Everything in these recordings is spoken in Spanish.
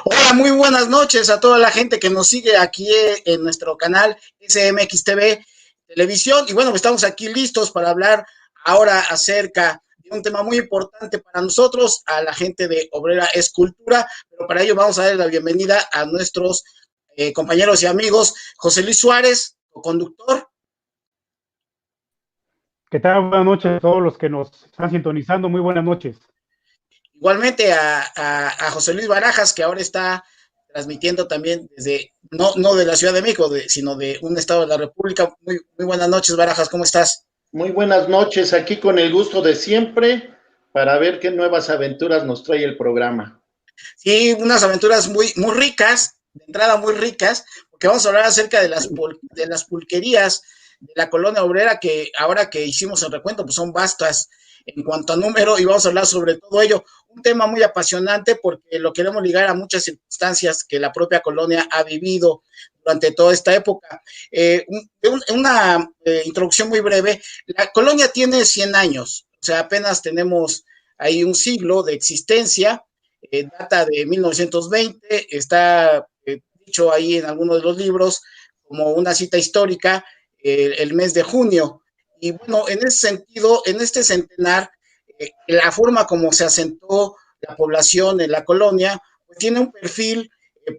Hola, muy buenas noches a toda la gente que nos sigue aquí en nuestro canal SMX TV Televisión. Y bueno, estamos aquí listos para hablar ahora acerca de un tema muy importante para nosotros, a la gente de Obrera Escultura. Pero para ello vamos a dar la bienvenida a nuestros compañeros y amigos. José Luis Suárez, co-conductor. ¿Qué tal? Buenas noches a todos los que nos están sintonizando. Muy buenas noches. Igualmente a José Luis Barajas, que ahora está transmitiendo también desde, no de la Ciudad de México, sino de un estado de la República. Muy buenas noches, Barajas, ¿cómo estás? Muy buenas noches, aquí con el gusto de siempre, para ver qué nuevas aventuras nos trae el programa. Sí, unas aventuras muy ricas, de entrada muy ricas, porque vamos a hablar acerca de las pulquerías de la colonia obrera, que ahora que hicimos el recuento, pues son vastas en cuanto a número, y vamos a hablar sobre todo ello. Un tema muy apasionante porque lo queremos ligar a muchas circunstancias que la propia colonia ha vivido durante toda esta época. Una introducción muy breve. La colonia tiene 100 años, o sea, apenas tenemos ahí un siglo de existencia. Data de 1920, está dicho ahí en algunos de los libros como una cita histórica, el mes de junio. Y bueno, en ese sentido, en este centenar, la forma como se asentó la población en la colonia, pues tiene un perfil,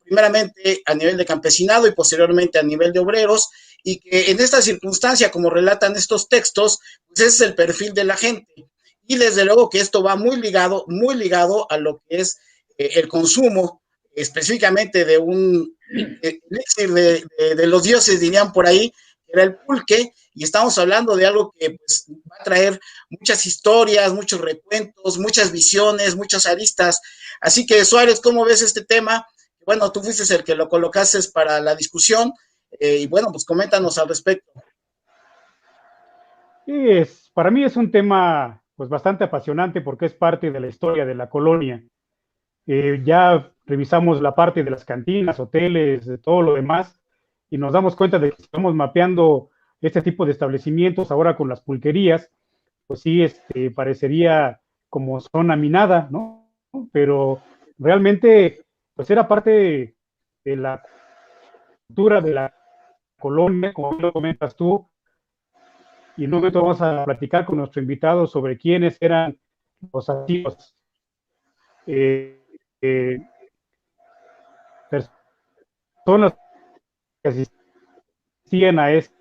primeramente a nivel de campesinado y posteriormente a nivel de obreros, y que en esta circunstancia, como relatan estos textos, pues ese es el perfil de la gente. Y desde luego que esto va muy ligado a lo que es el consumo, específicamente de un elixir de los dioses, dirían por ahí, que era el pulque, y estamos hablando de algo que pues, va a traer muchas historias, muchos recuentos, muchas visiones, muchas aristas. Así que, Suárez, ¿cómo ves este tema? Bueno, tú fuiste el que lo colocaste para la discusión, y bueno, pues coméntanos al respecto. Sí, para mí es un tema pues bastante apasionante porque es parte de la historia de la colonia. Ya revisamos la parte de las cantinas, hoteles, de todo lo demás, y nos damos cuenta de que estamos mapeando este tipo de establecimientos ahora con las pulquerías, pues sí, parecería como zona minada, ¿no? Pero realmente, pues era parte de la cultura de la colonia, como lo comentas tú, y en un momento vamos a platicar con nuestro invitado sobre quiénes eran los activos. Personas que asistían a esta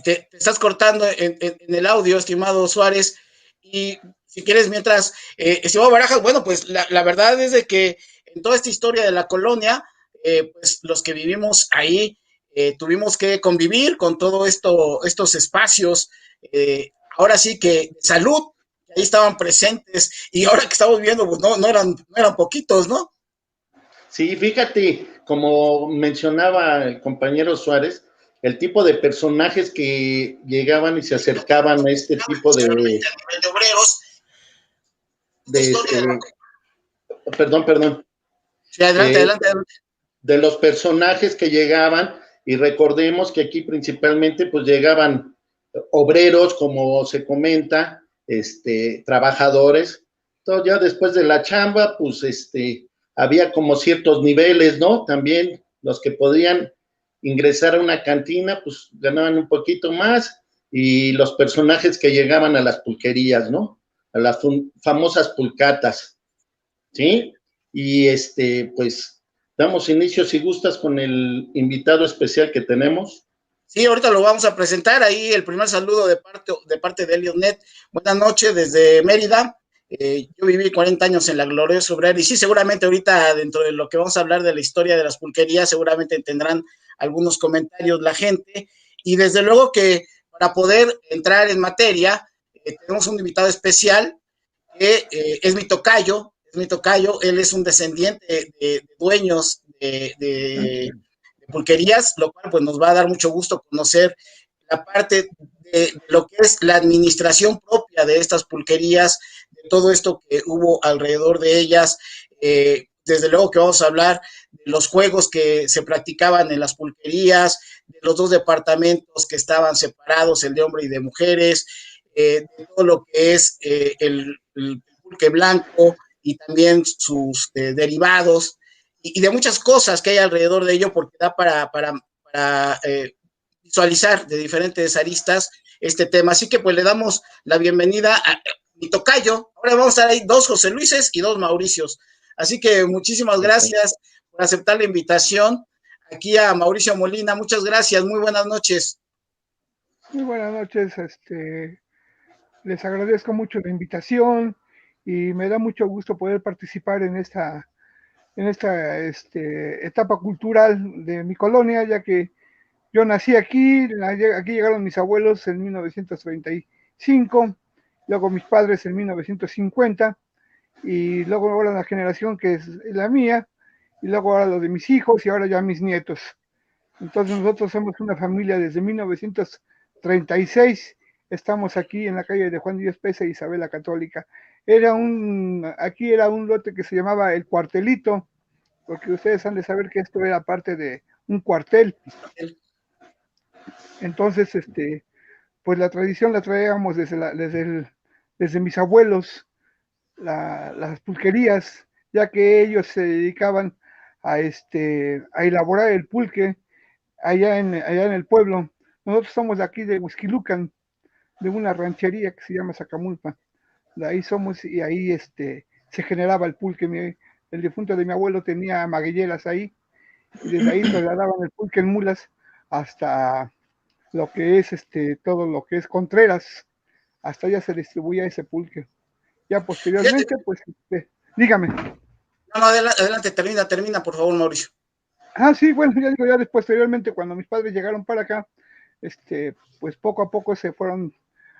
te estás cortando en el audio, estimado Suárez, y si quieres, mientras, estimado Barajas, bueno, pues la verdad es de que en toda esta historia de la colonia, pues los que vivimos ahí, tuvimos que convivir con todo estos espacios, ahora sí que de salud, que ahí estaban presentes, y ahora que estamos viendo, pues no eran poquitos, ¿no? Sí, fíjate, como mencionaba el compañero Suárez, el tipo de personajes que llegaban y se acercaban a este tipo de obreros. Perdón. Sí, adelante. De los personajes que llegaban, y recordemos que aquí principalmente pues llegaban obreros, como se comenta, trabajadores. Entonces ya después de la chamba, pues había como ciertos niveles, ¿no? También los que podían ingresar a una cantina, pues ganaban un poquito más, y los personajes que llegaban a las pulquerías, ¿no? A las famosas pulcatas, ¿sí? Y pues damos inicio, si gustas, con el invitado especial que tenemos. Sí, ahorita lo vamos a presentar. Ahí el primer saludo de parte de Elionet. Buenas noches desde Mérida. Yo viví 40 años en la gloriosa obrera y sí, seguramente ahorita dentro de lo que vamos a hablar de la historia de las pulquerías, seguramente tendrán algunos comentarios la gente. Y desde luego que para poder entrar en materia, tenemos un invitado especial que es mi tocayo, es mi tocayo, él es un descendiente de dueños de pulquerías, lo cual pues nos va a dar mucho gusto conocer la parte de lo que es la administración propia de estas pulquerías, de todo esto que hubo alrededor de ellas. Desde luego que vamos a hablar de los juegos que se practicaban en las pulquerías, de los dos departamentos que estaban separados, el de hombres y de mujeres, de todo lo que es el pulque blanco y también sus derivados, y de muchas cosas que hay alrededor de ello, porque da para visualizar de diferentes aristas este tema. Así que pues le damos la bienvenida a mi tocayo. Ahora vamos a estar ahí 2 José Luises y 2 Mauricios. Así que muchísimas gracias por aceptar la invitación. Aquí a Mauricio Molina, muchas gracias, muy buenas noches. Muy buenas noches, les agradezco mucho la invitación y me da mucho gusto poder participar en esta etapa cultural de mi colonia, ya que yo nací aquí llegaron mis abuelos en 1935, luego mis padres en 1950, y luego ahora la generación que es la mía, y luego ahora lo de mis hijos, y ahora ya mis nietos. Entonces nosotros somos una familia desde 1936, estamos aquí en la calle de Juan Díaz Pesa, Isabel la Católica. Aquí era un lote que se llamaba El Cuartelito, porque ustedes han de saber que esto era parte de un cuartel. Entonces, pues la tradición la traíamos desde mis abuelos, las pulquerías, ya que ellos se dedicaban a elaborar el pulque allá en el pueblo. Nosotros somos de aquí de Huixquilucan, de una ranchería que se llama Sacamulpa. De ahí somos, y ahí se generaba el pulque. El difunto de mi abuelo tenía maguilleras ahí, y desde ahí trasladaban el pulque en mulas hasta lo que es todo lo que es Contreras, hasta allá se distribuía ese pulque. Ya posteriormente, pues, dígame. No, adelante, termina, por favor, Mauricio. Sí, bueno, ya digo, ya posteriormente, cuando mis padres llegaron para acá, pues poco a poco se fueron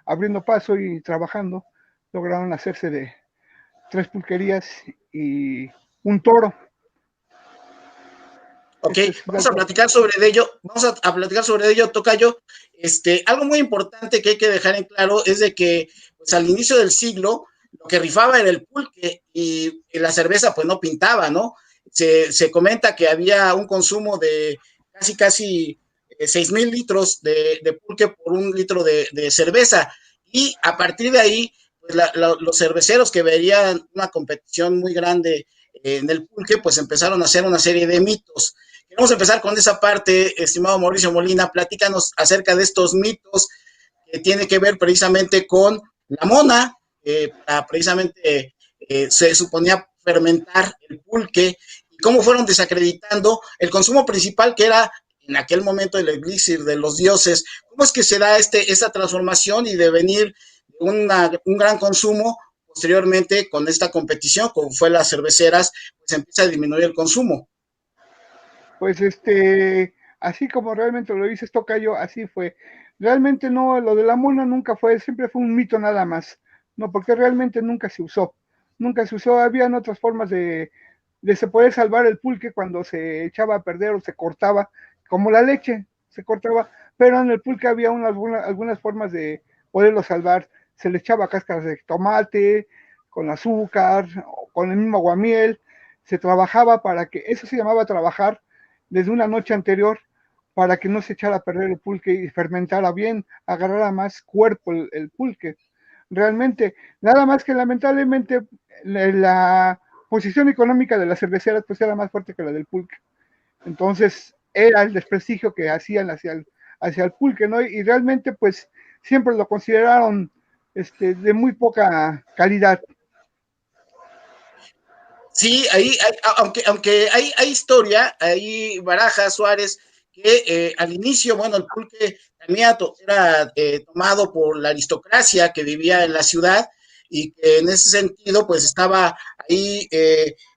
abriendo paso y trabajando, lograron hacerse de 3 pulquerías y un toro. Ok, vamos a platicar sobre ello, tocayo. Algo muy importante que hay que dejar en claro es de que pues, al inicio del siglo lo que rifaba era el pulque y la cerveza pues no pintaba, ¿no? Se comenta que había un consumo de casi 6,000 litros de pulque por 1 litro de cerveza, y a partir de ahí pues los cerveceros que veían una competición muy grande en el pulque pues empezaron a hacer una serie de mitos. Queremos empezar con esa parte, estimado Mauricio Molina. Platícanos acerca de estos mitos que tiene que ver precisamente con la mona, precisamente se suponía fermentar el pulque, y cómo fueron desacreditando el consumo principal, que era en aquel momento el elixir de los dioses. ¿Cómo es que se da esta transformación y de venir un gran consumo posteriormente con esta competición, como fue las cerveceras, pues empieza a disminuir el consumo? Pues así como realmente lo dices, tocayo, así fue. Realmente no, lo de la mona nunca fue, siempre fue un mito nada más, no, porque realmente nunca se usó, habían otras formas de se poder salvar el pulque cuando se echaba a perder o se cortaba, como la leche, se cortaba, pero en el pulque había algunas formas de poderlo salvar, se le echaba cáscaras de tomate, con azúcar, o con el mismo aguamiel, se trabajaba para que, eso se llamaba trabajar, desde una noche anterior, para que no se echara a perder el pulque y fermentara bien, agarrara más cuerpo el pulque. Realmente, nada más que lamentablemente la posición económica de las cerveceras pues era más fuerte que la del pulque. Entonces era el desprestigio que hacían hacia el pulque, ¿no? Y realmente pues siempre lo consideraron de muy poca calidad. Sí, aunque hay historia, hay barajas, Suárez, que al inicio, bueno, el pulque también era tomado por la aristocracia que vivía en la ciudad, y que en ese sentido, pues estaba ahí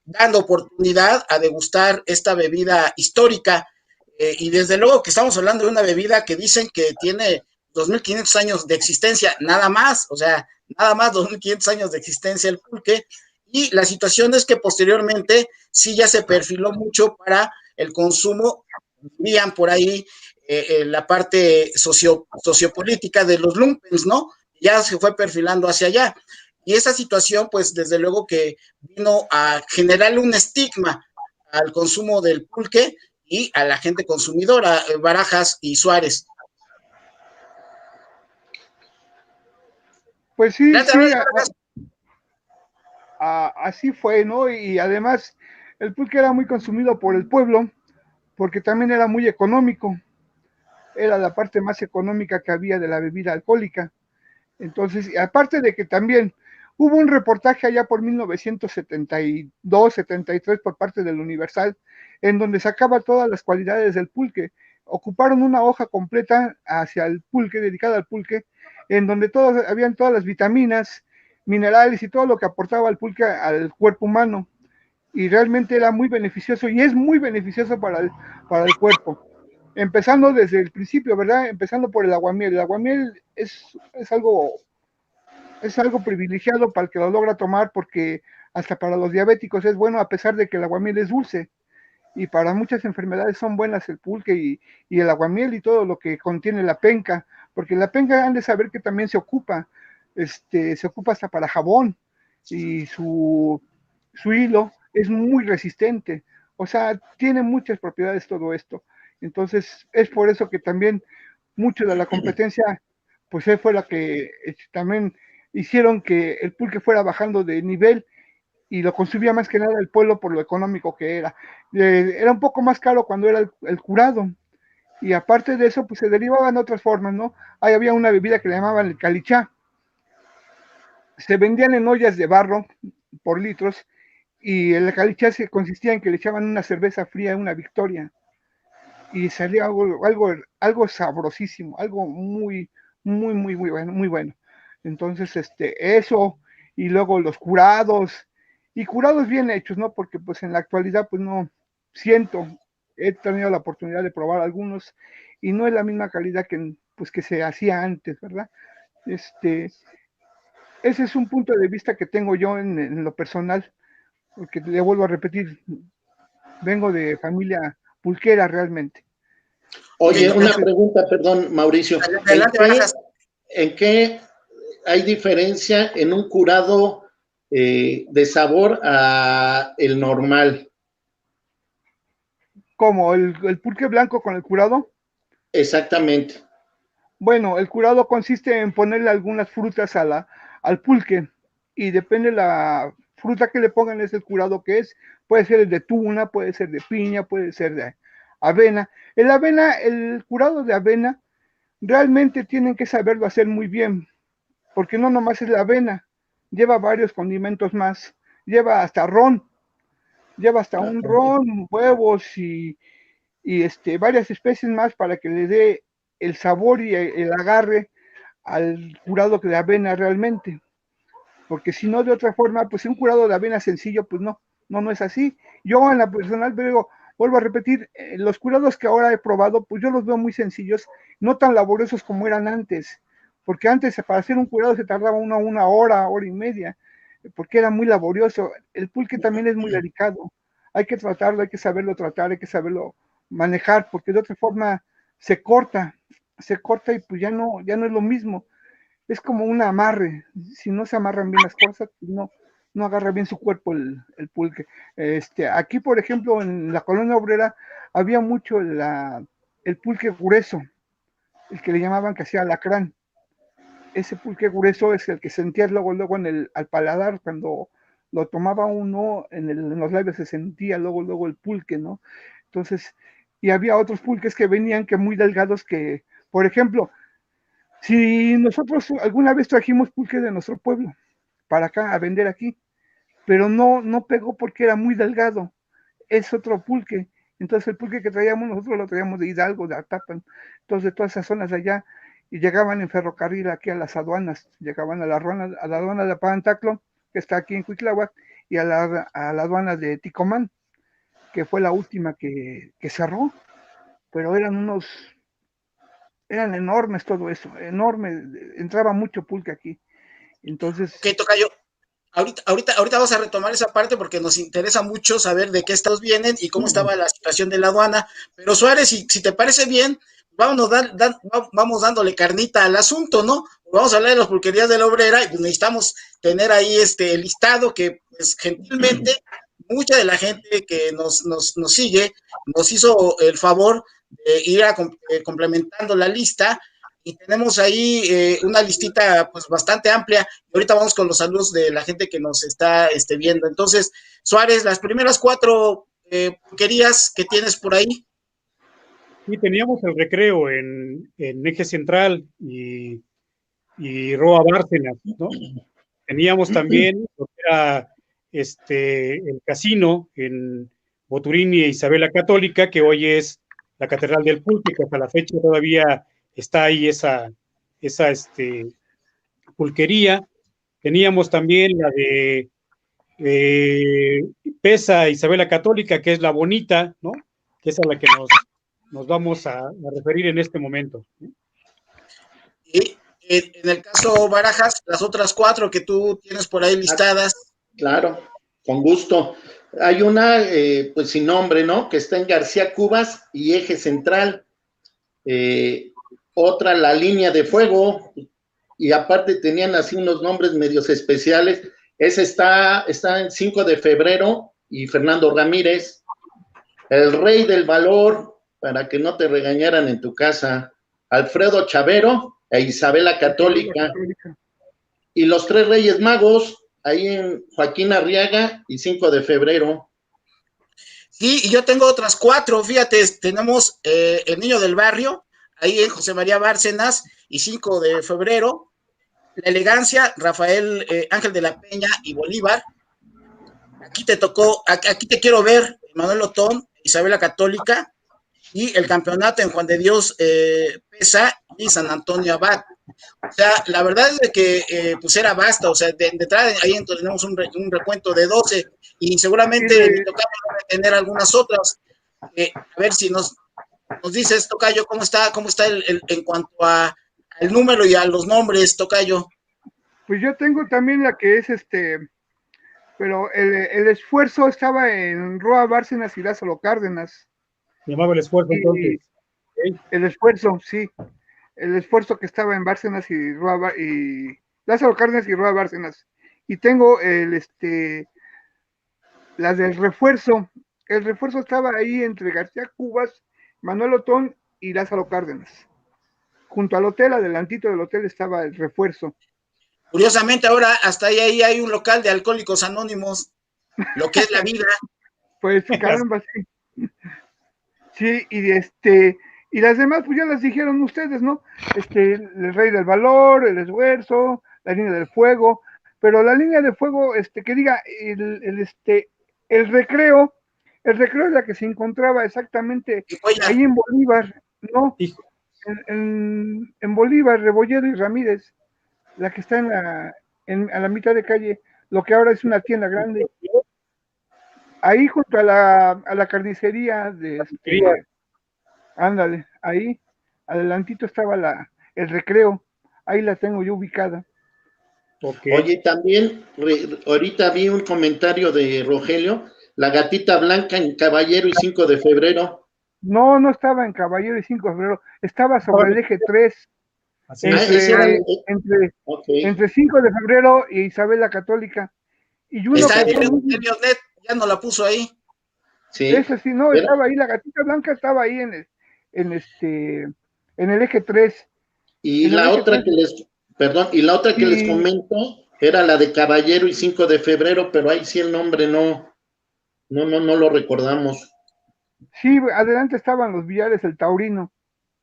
dando oportunidad a degustar esta bebida histórica, y desde luego que estamos hablando de una bebida que dicen que tiene 2,500 años de existencia, nada más, o sea, nada más 2,500 años de existencia el pulque, y la situación es que posteriormente sí ya se perfiló mucho para el consumo, dirían por ahí, la parte sociopolítica de los lumpens, ¿no? Ya se fue perfilando hacia allá. Y esa situación, pues desde luego que vino a generarle un estigma al consumo del pulque y a la gente consumidora, Barajas y Suárez. Pues sí, Adelante, sí, Barajas. así fue, ¿no? Y además el pulque era muy consumido por el pueblo porque también era muy económico, era la parte más económica que había de la bebida alcohólica. Entonces, aparte de que también hubo un reportaje allá por 1972, 73 por parte del Universal, en donde sacaba todas las cualidades del pulque. Ocuparon una hoja completa hacia el pulque, dedicada al pulque, en donde habían todas las vitaminas, minerales y todo lo que aportaba el pulque al cuerpo humano. Y realmente era muy beneficioso y es muy beneficioso para el cuerpo. Empezando desde el principio, ¿verdad? Empezando por el aguamiel. El aguamiel es algo privilegiado para el que lo logra tomar porque hasta para los diabéticos es bueno a pesar de que el aguamiel es dulce y para muchas enfermedades son buenas el pulque y el aguamiel y todo lo que contiene la penca, porque la penca han de saber que también se ocupa hasta para jabón y su hilo es muy resistente, o sea, tiene muchas propiedades todo esto. Entonces, es por eso que también mucho de la competencia, pues fue la que también hicieron que el pulque fuera bajando de nivel y lo consumía más que nada el pueblo por lo económico que era. Era un poco más caro cuando era el curado. Y aparte de eso, pues se derivaban otras formas, ¿no? Ahí había una bebida que le llamaban el calichá. Se vendían en ollas de barro por litros y el calichá consistía en que le echaban una cerveza fría, una Victoria, y salía algo sabrosísimo, algo muy bueno, muy bueno. Entonces, eso, y luego los curados, y curados bien hechos, ¿no? Porque pues en la actualidad, pues no siento, he tenido la oportunidad de probar algunos, y no es la misma calidad que se hacía antes, ¿verdad? Ese es un punto de vista que tengo yo en lo personal, porque le vuelvo a repetir, vengo de familia pulquera realmente. Oye, una Entonces, pregunta, perdón, Mauricio. Adelante, Barajas. ¿En qué hay diferencia en un curado de sabor a el normal? como el pulque blanco con el curado. Exactamente. Bueno, el curado consiste en ponerle algunas frutas al pulque y depende la fruta que le pongan es el curado que es. Puede ser de tuna, puede ser de piña, puede ser de avena. El curado de avena, realmente tienen que saberlo hacer muy bien, porque no nomás es la avena, lleva varios condimentos más, lleva hasta ron, lleva hasta un ron, huevos y varias especies más para que le dé el sabor y el agarre al curado de avena realmente. Porque si no, de otra forma, pues un curado de avena sencillo, pues no es así. Yo en la personal vuelvo a repetir, los curados que ahora he probado, pues yo los veo muy sencillos, no tan laboriosos como eran antes. Porque antes para hacer un curado se tardaba una hora, hora y media, porque era muy laborioso. El pulque también es muy delicado. Hay que tratarlo, hay que saberlo tratar, hay que saberlo manejar, porque de otra forma se corta y pues ya no es lo mismo. Es como un amarre. Si no se amarran bien las cosas, pues no agarra bien su cuerpo el pulque. Aquí, por ejemplo, en la colonia obrera había mucho el pulque grueso, el que le llamaban que hacía alacrán. Ese pulque grueso es el que sentía luego al paladar, cuando lo tomaba uno en los labios se sentía luego el pulque, ¿no? Entonces, y había otros pulques que venían que muy delgados que, por ejemplo, si nosotros alguna vez trajimos pulque de nuestro pueblo para acá a vender aquí, pero no pegó porque era muy delgado, es otro pulque. Entonces el pulque que traíamos nosotros lo traíamos de Hidalgo, de Atapan, entonces de todas esas zonas de allá, y llegaban en ferrocarril aquí a las aduanas, llegaban a la aduana de Apantaclo, que está aquí en Cuitláhuac, y a la aduana de Ticomán, que fue la última que cerró, pero eran enormes todo eso, enorme, entraba mucho pulque aquí. Entonces, Ok, tocayo. ahorita vamos a retomar esa parte porque nos interesa mucho saber de qué estados vienen y cómo estaba la situación de la aduana. Pero Suárez, si te parece bien, vamos dándole carnita al asunto, ¿no? Vamos a hablar de las pulquerías de la Obrera y pues necesitamos tener ahí el listado que, pues, gentilmente, mucha de la gente que nos sigue nos hizo el favor de ir complementando la lista y tenemos ahí una listita pues bastante amplia. Y ahorita vamos con los saludos de la gente que nos está viendo. Entonces, Suárez, las primeras 4 pulquerías que tienes por ahí. Sí, teníamos el Recreo en Eje Central y Roa Bárcenas, ¿no? Teníamos también lo que era el casino en Boturini e Isabela Católica, que hoy es la Catedral del Pulque, que hasta la fecha todavía está ahí esa pulquería. Teníamos también la de Pesa Isabela Católica, que es la bonita, ¿no? Que es a la que nos vamos a referir en este momento. Y en el caso Barajas, las otras 4 que tú tienes por ahí listadas. Claro, con gusto. Hay una, pues sin nombre, ¿no? Que está en García Cubas y Eje Central. Otra, La Línea de Fuego. Y aparte tenían así unos nombres medios especiales. Ese está en 5 de febrero y Fernando Ramírez. El Rey del Valor, para que no te regañaran en tu casa. Alfredo Chavero e Isabela Católica. Y los 3 Reyes Magos, ahí en Joaquín Arriaga y 5 de febrero. Sí, y yo tengo otras 4, fíjate, tenemos el Niño del Barrio, ahí en José María Bárcenas y 5 de febrero. La Elegancia, Rafael Ángel de la Peña y Bolívar. Aquí te quiero ver, Manuel Otón, Isabela Católica. Y el campeonato en Juan de Dios Pesa y San Antonio Abad. O sea, la verdad es de que pues era basta, o sea, de entrada ahí tenemos un recuento de 12 y seguramente me tocaba tener algunas otras. A ver si nos dices, Tocayo, cómo está en cuanto al número y a los nombres, Tocayo. Pues yo tengo también la que es pero el esfuerzo estaba en Roa Bárcenas y Lázaro Cárdenas. Se llamaba El Esfuerzo entonces. El esfuerzo, sí. El esfuerzo que estaba en Bárcenas y Lázaro Cárdenas y Roa Bárcenas. Y tengo las del refuerzo. El refuerzo estaba ahí entre García Cubas, Manuel Otón y Lázaro Cárdenas. Junto al hotel, adelantito del hotel, estaba el refuerzo. Curiosamente, ahora hasta ahí hay un local de Alcohólicos Anónimos, lo que es la vida. Pues caramba, sí. Sí, y las demás, pues ya las dijeron ustedes, ¿no? El Rey del Valor, el Esfuerzo, la Línea del Fuego, pero la Línea de Fuego, que diga, el recreo es la que se encontraba exactamente ahí en Bolívar, ¿no? En Bolívar, Rebolledo y Ramírez, la que está a la mitad de calle, lo que ahora es una tienda grande. Ahí junto a la carnicería ándale, ahí, adelantito estaba el recreo, ahí la tengo yo ubicada. Okay. Oye, también, ahorita vi un comentario de Rogelio, la Gatita Blanca en Caballero y 5 de febrero. No estaba en Caballero y 5 de febrero, estaba sobre el eje 3, entre 5 de febrero y Isabela Católica. Y uno está Net, ya no la puso ahí. Sí. Ese sí, no, estaba ahí, la Gatita Blanca estaba ahí en el eje 3. Y la otra que les comento era la de Caballero y 5 de febrero, pero ahí sí el nombre no lo recordamos. Sí, adelante estaban los Villares, el Taurino.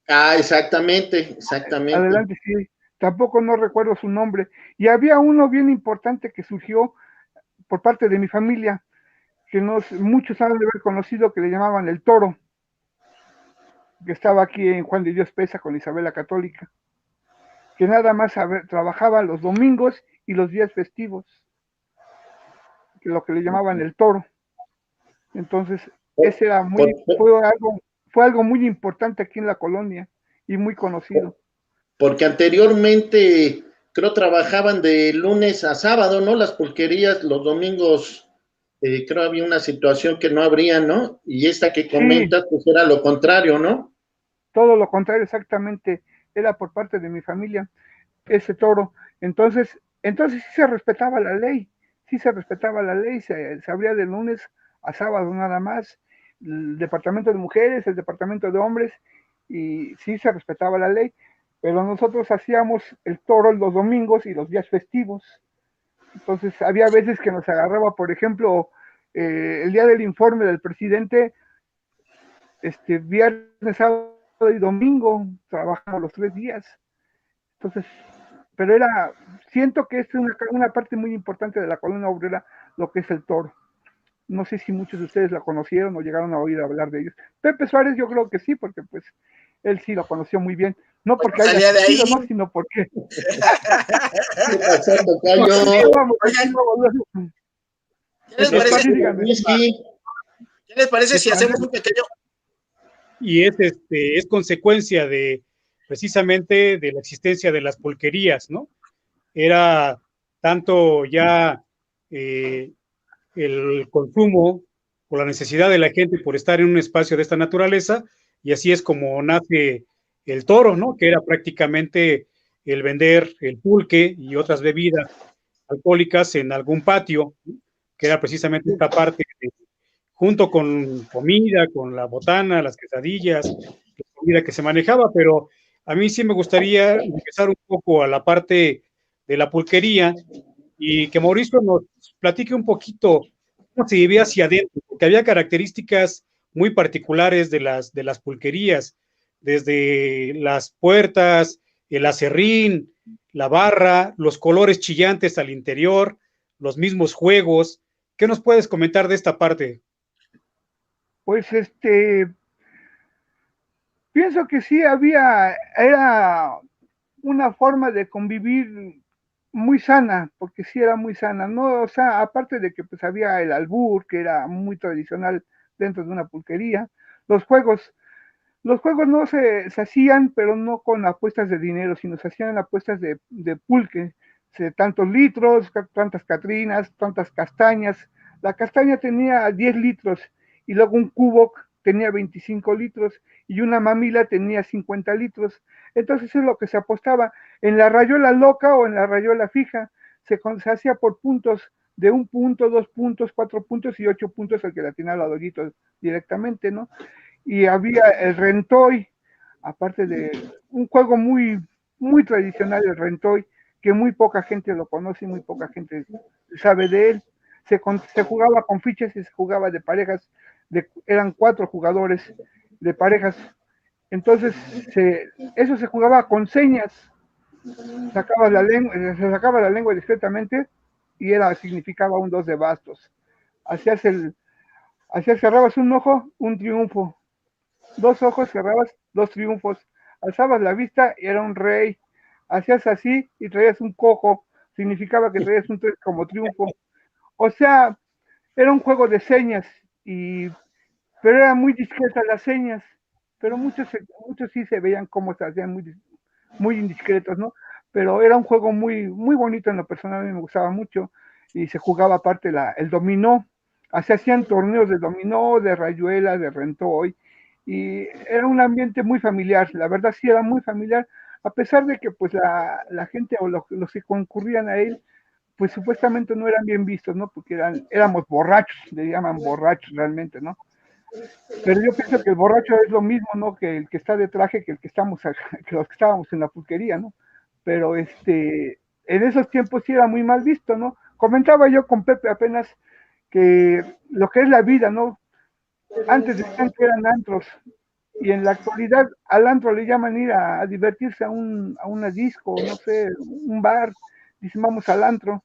Ah, exactamente. Adelante, sí. Tampoco no recuerdo su nombre. Y había uno bien importante que surgió por parte de mi familia, que muchos han de haber conocido, que le llamaban el Toro, que estaba aquí en Juan de Dios Pesa con Isabela Católica, que nada más trabajaba los domingos y los días festivos, que lo que le llamaban el Toro. Entonces, ese era fue algo muy importante aquí en la colonia y muy conocido. Porque anteriormente creo trabajaban de lunes a sábado, ¿no? Las pulquerías, los domingos, creo había una situación que no habría, ¿no? Y esta que Sí, comentas, pues era lo contrario, ¿no? todo lo contrario, exactamente, era por parte de mi familia, ese toro. Entonces sí se respetaba la ley, sí se respetaba la ley, se abría de lunes a sábado nada más, el departamento de mujeres, el departamento de hombres, y sí se respetaba la ley, pero nosotros hacíamos el toro los domingos y los días festivos. Entonces había veces que nos agarraba, por ejemplo, el día del informe del presidente, viernes, sábado y domingo, trabajamos los 3 días. Entonces, pero siento que es una parte muy importante de la colonia obrera, lo que es el toro. No sé si muchos de ustedes la conocieron o llegaron a oír hablar de ellos. Pepe Suárez yo creo que sí, porque pues él sí lo conoció muy bien. No Pues porque no haya salía de asistido, ahí. no, sino porque ¿Qué pasó, nos tocayo? íbamos aquí Oigan, luego. ¿qué ¿Qué les pasó parece? Sí, con el díganme. whisky? ¿Qué les parece si Es- hacemos un pequeño? y es consecuencia de precisamente de la existencia de las pulquerías, ¿no? Era tanto ya eh, el consumo o la necesidad de la gente por estar en un espacio de esta naturaleza, y así es como nace el toro, ¿no? Que era prácticamente el vender el pulque y otras bebidas alcohólicas en algún patio, ¿no? Que era precisamente esta parte de, junto con comida, con la botana, las quesadillas, la comida que se manejaba, pero a mí sí me gustaría empezar un poco a la parte de la pulquería y que Mauricio nos platique un poquito cómo se vivía hacia adentro, porque había características muy particulares de las pulquerías, desde las puertas, el acerrín, la barra, los colores chillantes al interior, los mismos juegos. ¿Qué nos puedes comentar de esta parte? Pues pienso que sí era una forma de convivir muy sana, porque sí era muy sana, ¿no? O sea, aparte de que pues había el albur, que era muy tradicional dentro de una pulquería, los juegos, los juegos no se hacían, pero no con apuestas de dinero, sino se hacían apuestas de pulque, tantos litros, tantas catrinas, tantas castañas. La castaña tenía 10 litros y luego un cubo tenía 25 litros y una mamila tenía 50 litros. Entonces eso es lo que se apostaba. En la rayuela loca o en la rayuela fija se hacía por puntos de 1 punto, 2 puntos, 4 puntos y 8 puntos el que la tenía al ladito directamente, ¿no? Y había el rentoy, aparte de un juego muy, muy tradicional, el rentoy, que muy poca gente lo conoce y muy poca gente sabe de él. Se jugaba con fichas y se jugaba de parejas, eran 4 jugadores de parejas. Entonces, eso se jugaba con señas, se sacaba la lengua discretamente y significaba un 2 de bastos. Hacías cerrabas un ojo, un triunfo, 2 ojos, cerrabas 2 triunfos, alzabas la vista y era un rey, hacías así y traías un cojo, significaba que traías un 3 como triunfo. O sea, era un juego de señas, pero eran muy discretas las señas, pero muchos sí se veían como se hacían muy, muy indiscretos, ¿no? Pero era un juego muy, muy bonito en lo personal, a mí me gustaba mucho, y se jugaba aparte el dominó, se hacían torneos de dominó, de rayuela, de rentoy, y era un ambiente muy familiar, la verdad sí era muy familiar, a pesar de que pues la gente o los que concurrían a él, pues supuestamente no eran bien vistos, ¿no? Porque éramos borrachos, le llaman borrachos realmente, ¿no? Pero yo pienso que el borracho es lo mismo, ¿no? Que el que está de traje, que el que que los que estábamos en la pulquería, ¿no? Pero en esos tiempos sí era muy mal visto, ¿no? Comentaba yo con Pepe apenas que lo que es la vida, ¿no? Antes decían que eran antros, y en la actualidad al antro le llaman ir a divertirse a una disco, no sé, un bar, dicen vamos al antro,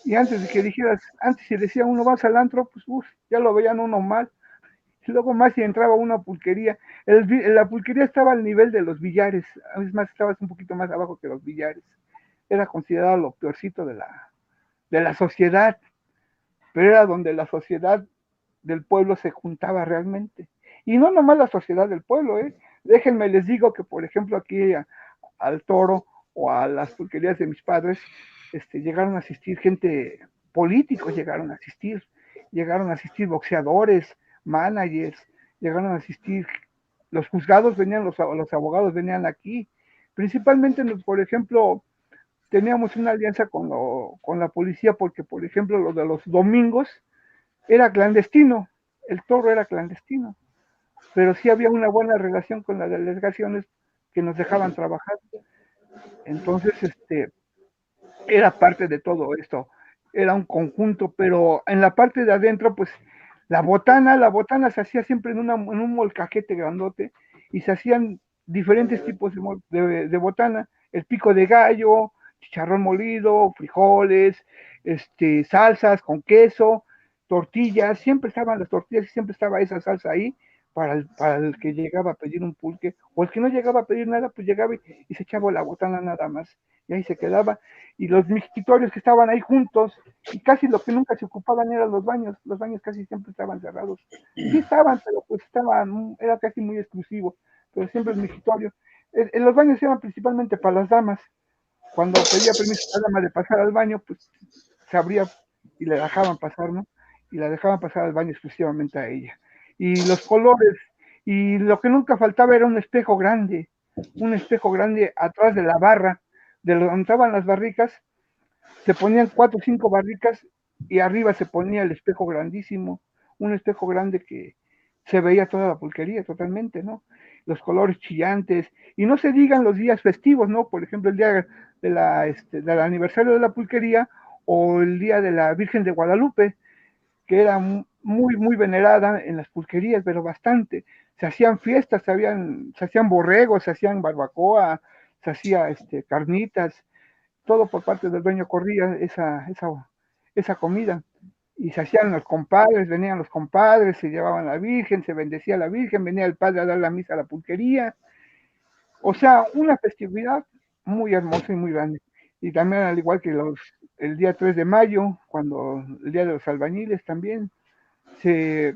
y antes de que dijeras, antes si decía uno vas al antro, pues ya lo veían uno mal, y luego más si entraba a una pulquería, la pulquería estaba al nivel de los billares, es más, estabas un poquito más abajo que los billares, era considerado lo peorcito de la sociedad, pero era donde la sociedad del pueblo se juntaba realmente. Y no nomás la sociedad del pueblo, ¿eh? Déjenme les digo que, por ejemplo, aquí al toro o a las pulquerías de mis padres, llegaron a asistir gente, políticos llegaron a asistir boxeadores, managers, llegaron a asistir, los juzgados venían, los abogados venían aquí, principalmente, por ejemplo, teníamos una alianza con la policía porque, por ejemplo, lo de los domingos era clandestino, el toro era clandestino, pero sí había una buena relación con las delegaciones que nos dejaban trabajar. Entonces, era parte de todo esto, era un conjunto, pero en la parte de adentro, pues, la botana se hacía siempre en un molcajete grandote, y se hacían diferentes tipos de botana, el pico de gallo, chicharrón molido, frijoles, salsas con queso, tortillas, siempre estaban las tortillas y siempre estaba esa salsa ahí para el que llegaba a pedir un pulque, o el que no llegaba a pedir nada, pues llegaba y se echaba la botana nada más, y ahí se quedaba, y los mijitorios que estaban ahí juntos, y casi lo que nunca se ocupaban eran los baños casi siempre estaban cerrados, sí estaban, pero pues era casi muy exclusivo, pero siempre el migitorio, en los baños eran principalmente para las damas, cuando pedía permiso a la dama de pasar al baño, pues se abría y le dejaban pasar, ¿no? Y la dejaban pasar al baño exclusivamente a ella. Y los colores, y lo que nunca faltaba era un espejo grande atrás de la barra, de donde estaban las barricas, se ponían 4 o 5 barricas y arriba se ponía el espejo grandísimo, un espejo grande que se veía toda la pulquería totalmente, ¿no? Los colores chillantes, y no se digan los días festivos, ¿no? Por ejemplo, el día del aniversario de la pulquería, o el día de la Virgen de Guadalupe, que era muy, muy venerada en las pulquerías, pero bastante. Se hacían fiestas, se hacían borregos, se hacían barbacoa, se hacía carnitas, todo por parte del dueño corría esa comida. Y se hacían los compadres, venían los compadres, se llevaban a la Virgen, se bendecía a la Virgen, venía el padre a dar la misa a la pulquería. O sea, una festividad muy hermosa y muy grande. Y también, al igual que el día 3 de mayo, cuando el día de los albañiles también, se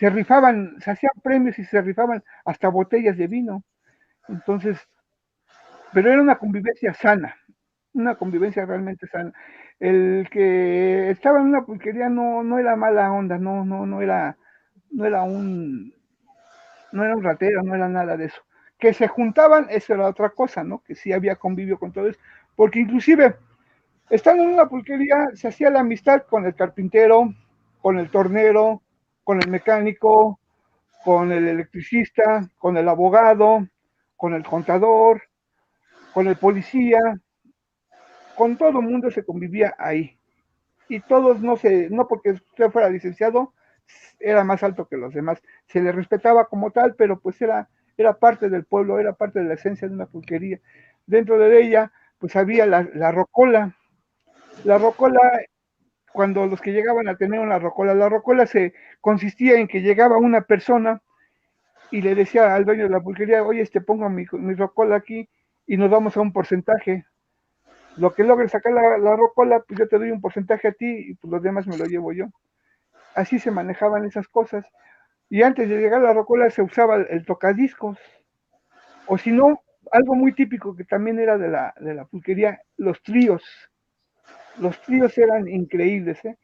rifaban, se hacían premios y se rifaban hasta botellas de vino. Entonces, pero era una convivencia realmente sana. El que estaba en una pulquería no era mala onda, no era un ratero, no era nada de eso. Que se juntaban, eso era otra cosa, ¿no? Que sí había convivio con todo eso, porque inclusive, estando en una pulquería, se hacía la amistad con el carpintero, con el tornero, con el mecánico, con el electricista, con el abogado, con el contador, con el policía, con todo el mundo se convivía ahí. Y todos no porque usted fuera licenciado, era más alto que los demás. Se le respetaba como tal, pero pues era parte del pueblo, era parte de la esencia de una pulquería. Dentro de ella, pues había la rocola. La rocola, cuando los que llegaban a tener la rocola se consistía en que llegaba una persona y le decía al dueño de la pulquería, oye, pongo mi rocola aquí y nos vamos a un porcentaje. Lo que logre sacar la rocola, pues yo te doy un porcentaje a ti y pues los demás me lo llevo yo. Así se manejaban esas cosas. Y antes de llegar a la rocola se usaba el tocadiscos. O si no, algo muy típico que también era de la pulquería, los tríos. Los tríos eran increíbles, ¿eh?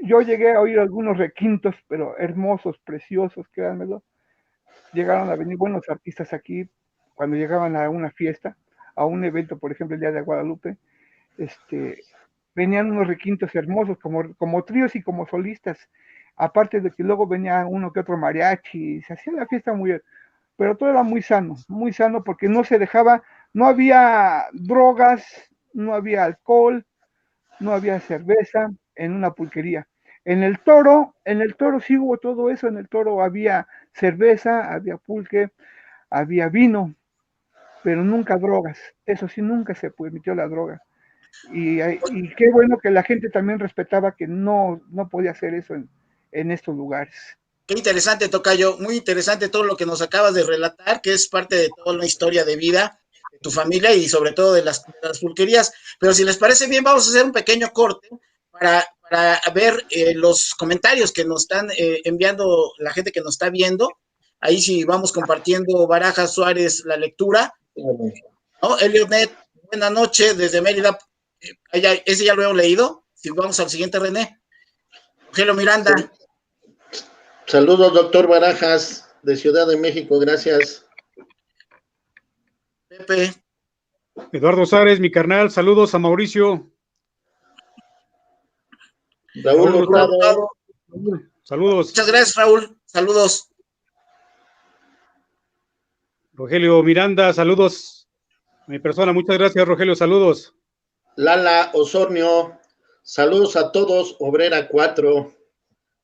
Yo llegué a oír algunos requintos, pero hermosos, preciosos, créanmelo. Llegaron a venir buenos artistas aquí cuando llegaban a una fiesta, a un evento, por ejemplo, el Día de Guadalupe. Venían unos requintos hermosos, como tríos y como solistas. Aparte de que luego venía uno que otro mariachi, se hacía la fiesta pero todo era muy sano porque no se dejaba, no había drogas, no había alcohol, no había cerveza en una pulquería. En el toro sí hubo todo eso, en el toro había cerveza, había pulque, había vino, pero nunca drogas, eso sí, nunca se permitió la droga. Y qué bueno que la gente también respetaba que no podía hacer eso en estos lugares. Qué interesante, Tocayo, muy interesante todo lo que nos acabas de relatar, que es parte de toda una historia de vida de tu familia y sobre todo de las pulquerías. Pero si les parece bien, vamos a hacer un pequeño corte para ver los comentarios que nos están enviando la gente que nos está viendo. Ahí sí vamos compartiendo Barajas Suárez la lectura, ¿no? Elliot Net buena noche desde Mérida. Ese ya lo he leído. Si vamos al siguiente, René. Rogelio Miranda. Saludos, doctor Barajas, de Ciudad de México, gracias. Pepe. Eduardo Sares, mi carnal, saludos a Mauricio. Raúl Hurtado. Saludos. Muchas gracias, Raúl. Saludos. Rogelio Miranda, saludos. Mi persona, muchas gracias, Rogelio, saludos. Lala Osornio, saludos a todos, Obrera 4,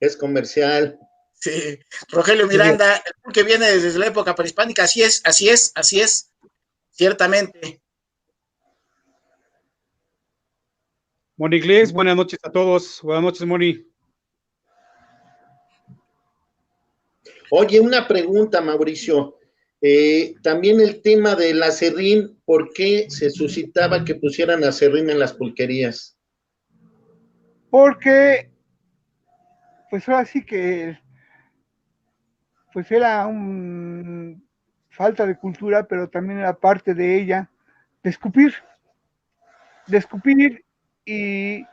es comercial. Sí, Rogelio Miranda, el que viene desde la época prehispánica, así es, ciertamente. Moni Iglesias, buenas noches a todos. Buenas noches, Moni. Oye, una pregunta, Mauricio. También el tema del aserrín, ¿por qué se suscitaba que pusieran aserrín en las pulquerías? Porque, pues ahora sí que, pues era un falta de cultura, pero también era parte de ella, de escupir y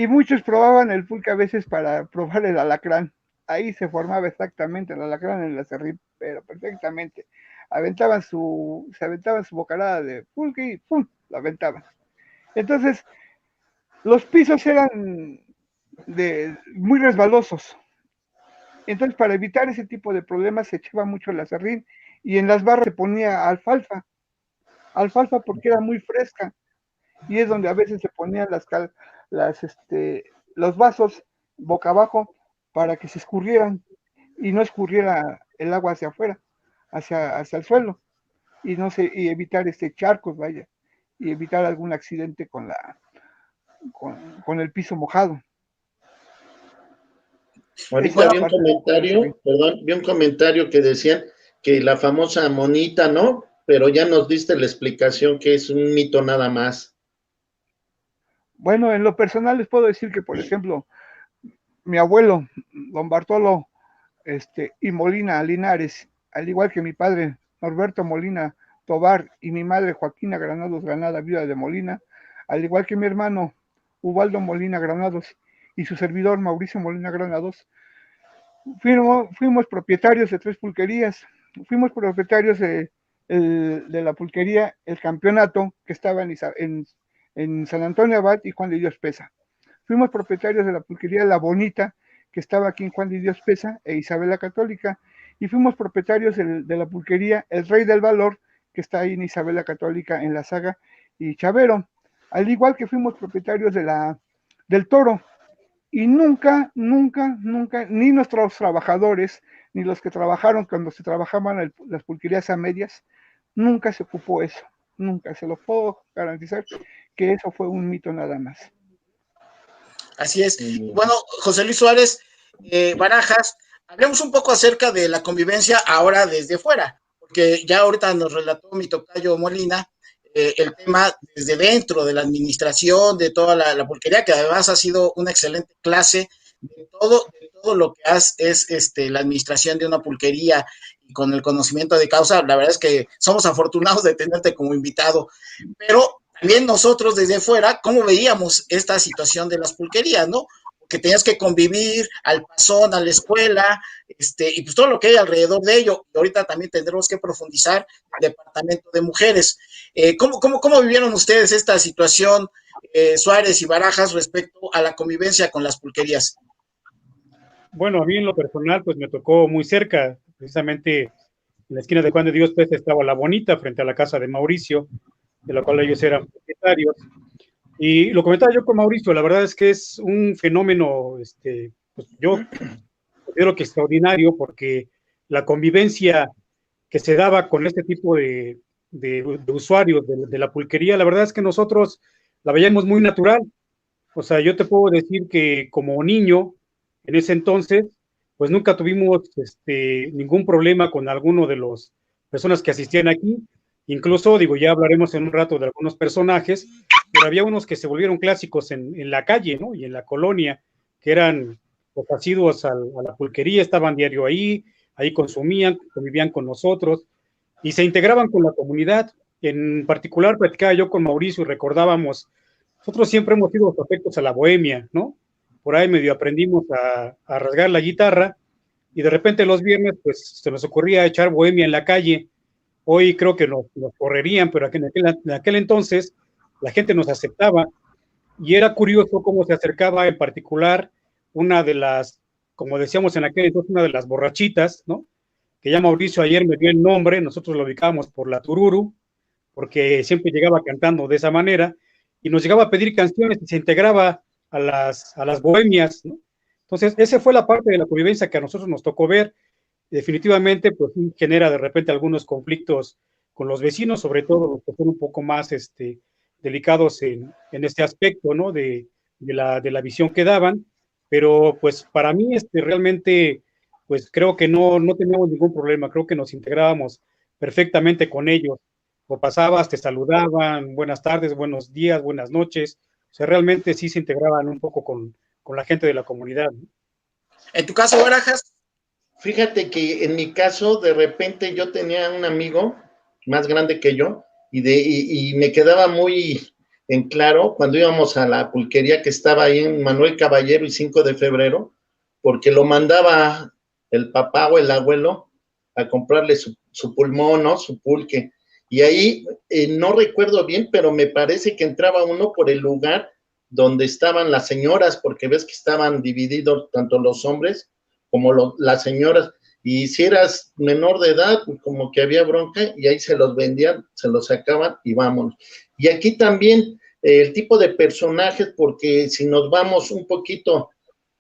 muchos probaban el pulque a veces para probar el alacrán. Ahí se formaba exactamente el alacrán en el aserrín, pero perfectamente. Se aventaban su bocarada de pulque y ¡pum!, lo aventaban. Entonces, los pisos eran muy resbalosos. Entonces, para evitar ese tipo de problemas, se echaba mucho el aserrín y en las barras se ponía alfalfa porque era muy fresca y es donde a veces se ponían los vasos boca abajo para que se escurrieran y no escurriera el agua hacia afuera, hacia el suelo y evitar charcos, vaya, y evitar algún accidente con el piso mojado. Ahorita vi un comentario que decían que la famosa monita, ¿no? Pero ya nos diste la explicación que es un mito nada más. Bueno, en lo personal les puedo decir que, por ejemplo, mi abuelo, don Bartolo y Molina Linares, al igual que mi padre, Norberto Molina Tobar, y mi madre, Joaquina Granados Granada, viuda de Molina, al igual que mi hermano, Ubaldo Molina Granados, y su servidor, Mauricio Molina Granados, fuimos propietarios de 3 pulquerías. Fuimos propietarios de la pulquería El Campeonato, que estaba en San Antonio Abad y Juan de Dios Pesa. Fuimos propietarios de la pulquería La Bonita, que estaba aquí en Juan de Dios Pesa e Isabel la Católica, y fuimos propietarios de la pulquería El Rey del Valor, que está ahí en Isabel la Católica, en La Saga y Chavero, al igual que fuimos propietarios del Toro, y nunca, ni nuestros trabajadores, ni los que trabajaron cuando se trabajaban las pulquerías a medias, nunca se ocupó eso, nunca, se lo puedo garantizar que eso fue un mito nada más. Así es. Bueno, José Luis Suárez, Barajas, hablemos un poco acerca de la convivencia ahora desde fuera, porque ya ahorita nos relató mi tocayo Molina el tema desde dentro de la administración, de toda la pulquería, que además ha sido una excelente clase de todo lo que es la administración de una pulquería y con el conocimiento de causa. La verdad es que somos afortunados de tenerte como invitado, pero también nosotros desde fuera, ¿cómo veíamos esta situación de las pulquerías, no? Que tenías que convivir al pasón, a la escuela, y pues todo lo que hay alrededor de ello. Y ahorita también tendremos que profundizar el departamento de mujeres. ¿Cómo vivieron ustedes esta situación, Suárez y Barajas, respecto a la convivencia con las pulquerías? Bueno, a mí en lo personal, pues me tocó muy cerca, precisamente en la esquina de Juan de Dios Pérez estaba La Bonita, frente a la casa de Mauricio, de la cual ellos eran propietarios. Y lo comentaba yo con Mauricio, la verdad es que es un fenómeno, pues yo considero que extraordinario, porque la convivencia que se daba con este tipo de usuarios de la pulquería, la verdad es que nosotros la veíamos muy natural. O sea, yo te puedo decir que como niño, en ese entonces, pues nunca tuvimos ningún problema con alguno de las personas que asistían aquí. Incluso, digo, ya hablaremos en un rato de algunos personajes, pero había unos que se volvieron clásicos en la calle, ¿no? Y en la colonia, que eran pues, asiduos a la pulquería, estaban diario ahí consumían, convivían con nosotros y se integraban con la comunidad. En particular, platicaba yo con Mauricio y recordábamos, nosotros siempre hemos sido afectos a la bohemia, ¿no? Por ahí medio aprendimos a rasgar la guitarra y de repente los viernes, pues se nos ocurría echar bohemia en la calle. Hoy creo que nos correrían, pero en aquel entonces la gente nos aceptaba y era curioso cómo se acercaba en particular una de las, como decíamos en aquel entonces, una de las borrachitas, ¿no? Que ya Mauricio ayer me dio el nombre, nosotros lo ubicábamos por la Tururu, porque siempre llegaba cantando de esa manera y nos llegaba a pedir canciones y se integraba a las bohemias, ¿no? Entonces, esa fue la parte de la convivencia que a nosotros nos tocó ver. Definitivamente, pues genera de repente algunos conflictos con los vecinos, sobre todo los que son un poco más delicados en este aspecto, ¿no? De la visión que daban, pero pues para mí realmente, pues creo que no teníamos ningún problema, creo que nos integrábamos perfectamente con ellos. O pasabas, te saludaban, buenas tardes, buenos días, buenas noches, o sea, realmente sí se integraban un poco con la gente de la comunidad, ¿no? En tu caso, Barajas. Fíjate que en mi caso, de repente yo tenía un amigo más grande que yo y me quedaba muy en claro cuando íbamos a la pulquería que estaba ahí en Manuel Caballero y 5 de febrero, porque lo mandaba el papá o el abuelo a comprarle su pulmón, ¿no? Su pulque. Y ahí, no recuerdo bien, pero me parece que entraba uno por el lugar donde estaban las señoras, porque ves que estaban divididos tanto los hombres como las señoras, y si eras menor de edad, como que había bronca, y ahí se los vendían, se los sacaban y vámonos. Y aquí también el tipo de personajes, porque si nos vamos un poquito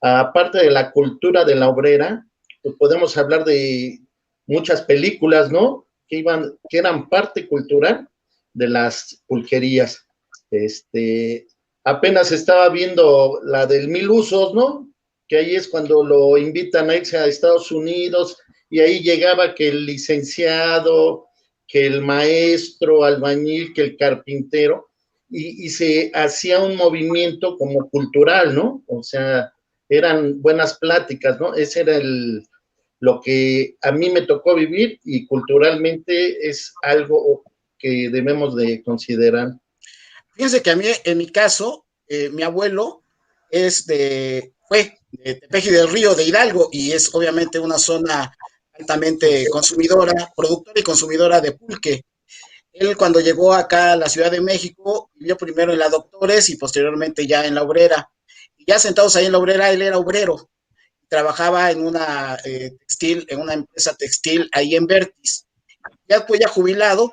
aparte de la cultura de la obrera, pues podemos hablar de muchas películas, ¿no? Que eran parte cultural de las pulquerías. Apenas estaba viendo la del Mil Usos, ¿no? Que ahí es cuando lo invitan a irse a Estados Unidos y ahí llegaba que el licenciado, que el maestro, albañil, que el carpintero, y se hacía un movimiento como cultural, ¿no? O sea, eran buenas pláticas, ¿no? Ese era lo que a mí me tocó vivir y culturalmente es algo que debemos de considerar. Fíjense que a mí, en mi caso, mi abuelo fue de Tepeji del Río de Hidalgo y es obviamente una zona altamente consumidora, productora y consumidora de pulque. Él cuando llegó acá a la Ciudad de México, vivió primero en la Doctores y posteriormente ya en la Obrera. Y ya sentados ahí en la Obrera, él era obrero, trabajaba en una en una empresa textil ahí en Vertis. Ya después ya jubilado,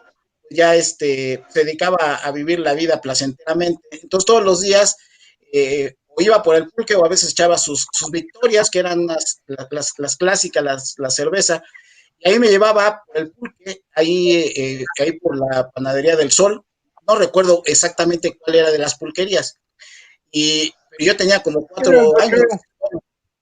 ya se dedicaba a vivir la vida placenteramente. Entonces todos los días o iba por el pulque o a veces echaba sus victorias, que eran las clásicas, la cerveza, y ahí me llevaba por el pulque, ahí por la Panadería del Sol, no recuerdo exactamente cuál era de las pulquerías, y yo tenía como 4 años,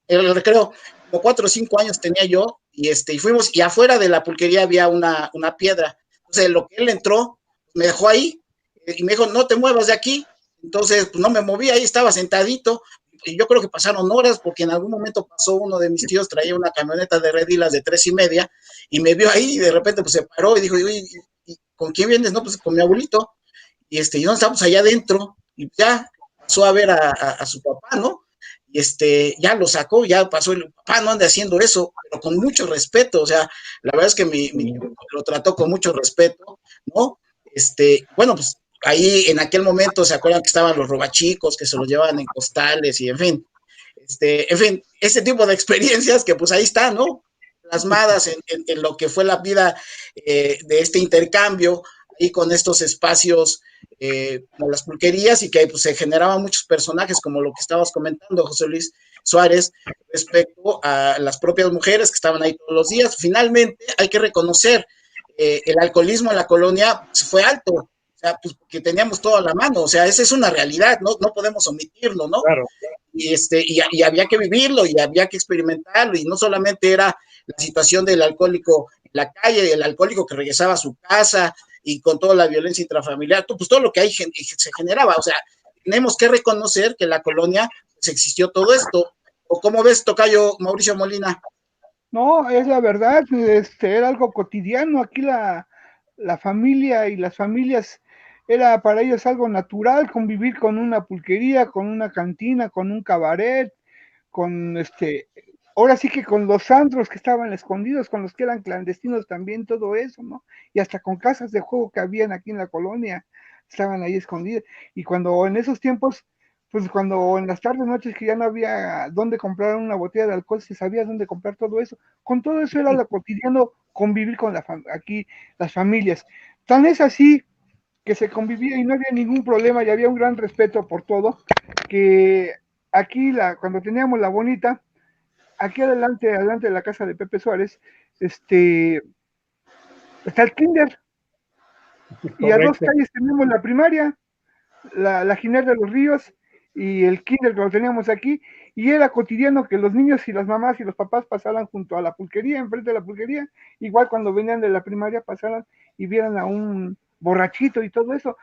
el recreo, como 4 o 5 años tenía yo, y fuimos, y afuera de la pulquería había una piedra, entonces lo que él entró, me dejó ahí, y me dijo, no te muevas de aquí, entonces pues no me moví, ahí estaba sentadito, y yo creo que pasaron horas, porque en algún momento pasó uno de mis tíos, traía una camioneta de redilas de 3:30, y me vio ahí, y de repente pues se paró, y dijo, ¿y con quién vienes? No, pues con mi abuelito, y no estamos allá adentro, y ya pasó a ver a su papá, ¿no? Ya lo sacó, ya pasó, el papá no anda haciendo eso, pero con mucho respeto, o sea, la verdad es que mi lo trató con mucho respeto, ¿no? Bueno, pues ahí en aquel momento se acuerdan que estaban los robachicos, que se los llevaban en costales y en fin, ese tipo de experiencias que pues ahí están, ¿no? Plasmadas en lo que fue la vida de este intercambio, ahí con estos espacios como las pulquerías y que pues, se generaban muchos personajes como lo que estabas comentando, José Luis Suárez, respecto a las propias mujeres que estaban ahí todos los días. Finalmente hay que reconocer el alcoholismo en la colonia pues, fue alto, o sea, pues que teníamos todo a la mano, o sea, esa es una realidad, no podemos omitirlo, ¿no? Claro. Y había que vivirlo y había que experimentarlo y no solamente era la situación del alcohólico en la calle, el alcohólico que regresaba a su casa y con toda la violencia intrafamiliar, pues todo lo que ahí se generaba, o sea, tenemos que reconocer que en la colonia pues, existió todo esto. ¿O cómo ves, tocayo Mauricio Molina? No, es la verdad, era algo cotidiano. Aquí la familia y las familias era para ellos algo natural convivir con una pulquería, con una cantina, con un cabaret, con ahora sí que con los antros que estaban escondidos, con los que eran clandestinos también, todo eso, ¿no? Y hasta con casas de juego que habían aquí en la colonia, estaban ahí escondidas. Y cuando en esos tiempos, pues cuando en las tardes, noches que ya no había dónde comprar una botella de alcohol, se sabía dónde comprar todo eso. Con todo eso era lo cotidiano convivir con aquí las familias. Tan es así que se convivía y no había ningún problema y había un gran respeto por todo, que aquí cuando teníamos la bonita, aquí adelante de la casa de Pepe Suárez, está el kinder, y a 2 calles tenemos la primaria, la Giner de los Ríos, y el kinder que lo teníamos aquí, y era cotidiano que los niños y las mamás y los papás pasaran junto a la pulquería, enfrente de la pulquería, igual cuando venían de la primaria pasaran y vieran a un borrachito y todo eso,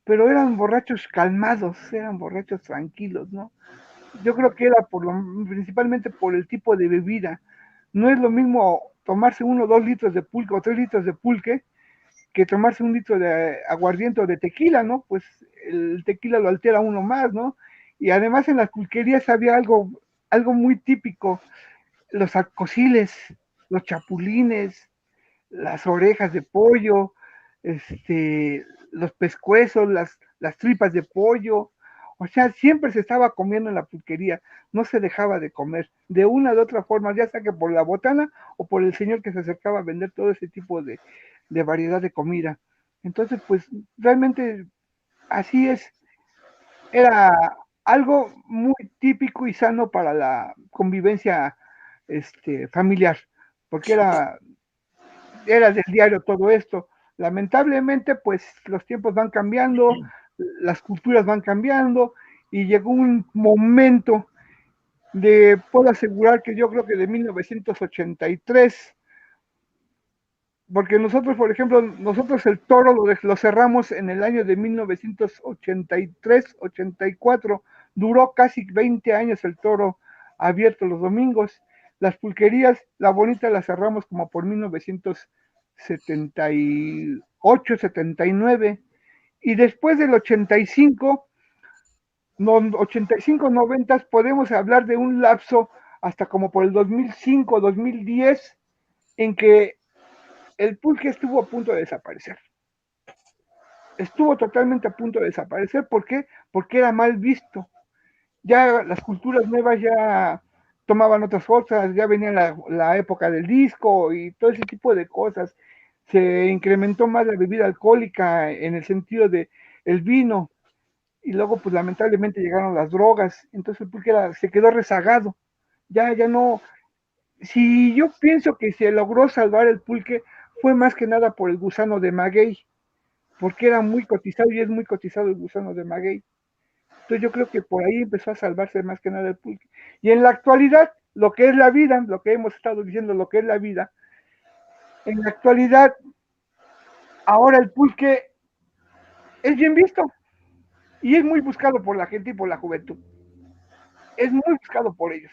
pero eran borrachos calmados, eran borrachos tranquilos, ¿no? Yo creo que era principalmente por el tipo de bebida. No es lo mismo tomarse 1 o 2 litros de pulque o 3 litros de pulque que tomarse 1 litro de aguardiente o de tequila, ¿no? Pues el tequila lo altera uno más, ¿no? Y además en las pulquerías había algo muy típico, los alcociles, los chapulines, las orejas de pollo, los pescuezos, las tripas de pollo. O sea, siempre se estaba comiendo en la pulquería, no se dejaba de comer, de una u otra forma, ya sea que por la botana o por el señor que se acercaba a vender todo ese tipo de variedad de comida. Entonces, pues realmente así es, era algo muy típico y sano para la convivencia familiar, porque era del diario todo esto. Lamentablemente, pues los tiempos van cambiando, las culturas van cambiando, y llegó un momento puedo asegurar que yo creo que de 1983, porque nosotros, por ejemplo, nosotros el toro lo cerramos en el año de 1983, 84, duró casi 20 años el toro abierto los domingos. Las pulquerías, la bonita la cerramos como por 1978, 79, y después del 85, 85, 90, podemos hablar de un lapso hasta como por el 2005, 2010, en que el pulque estuvo a punto de desaparecer. Estuvo totalmente a punto de desaparecer. ¿Por qué? Porque era mal visto. Ya las culturas nuevas ya tomaban otras cosas, ya venía la época del disco y todo ese tipo de cosas. Se incrementó más la bebida alcohólica en el sentido de el vino, y luego pues lamentablemente llegaron las drogas, entonces el pulque se quedó rezagado. Ya no. Si yo pienso que se logró salvar el pulque, fue más que nada por el gusano de maguey, porque era muy cotizado y es muy cotizado el gusano de maguey. Entonces yo creo que por ahí empezó a salvarse más que nada el pulque. Y en la actualidad, lo que es la vida, lo que hemos estado diciendo, lo que es la vida, en la actualidad, ahora el pulque es bien visto y es muy buscado por la gente y por la juventud. Es muy buscado por ellos.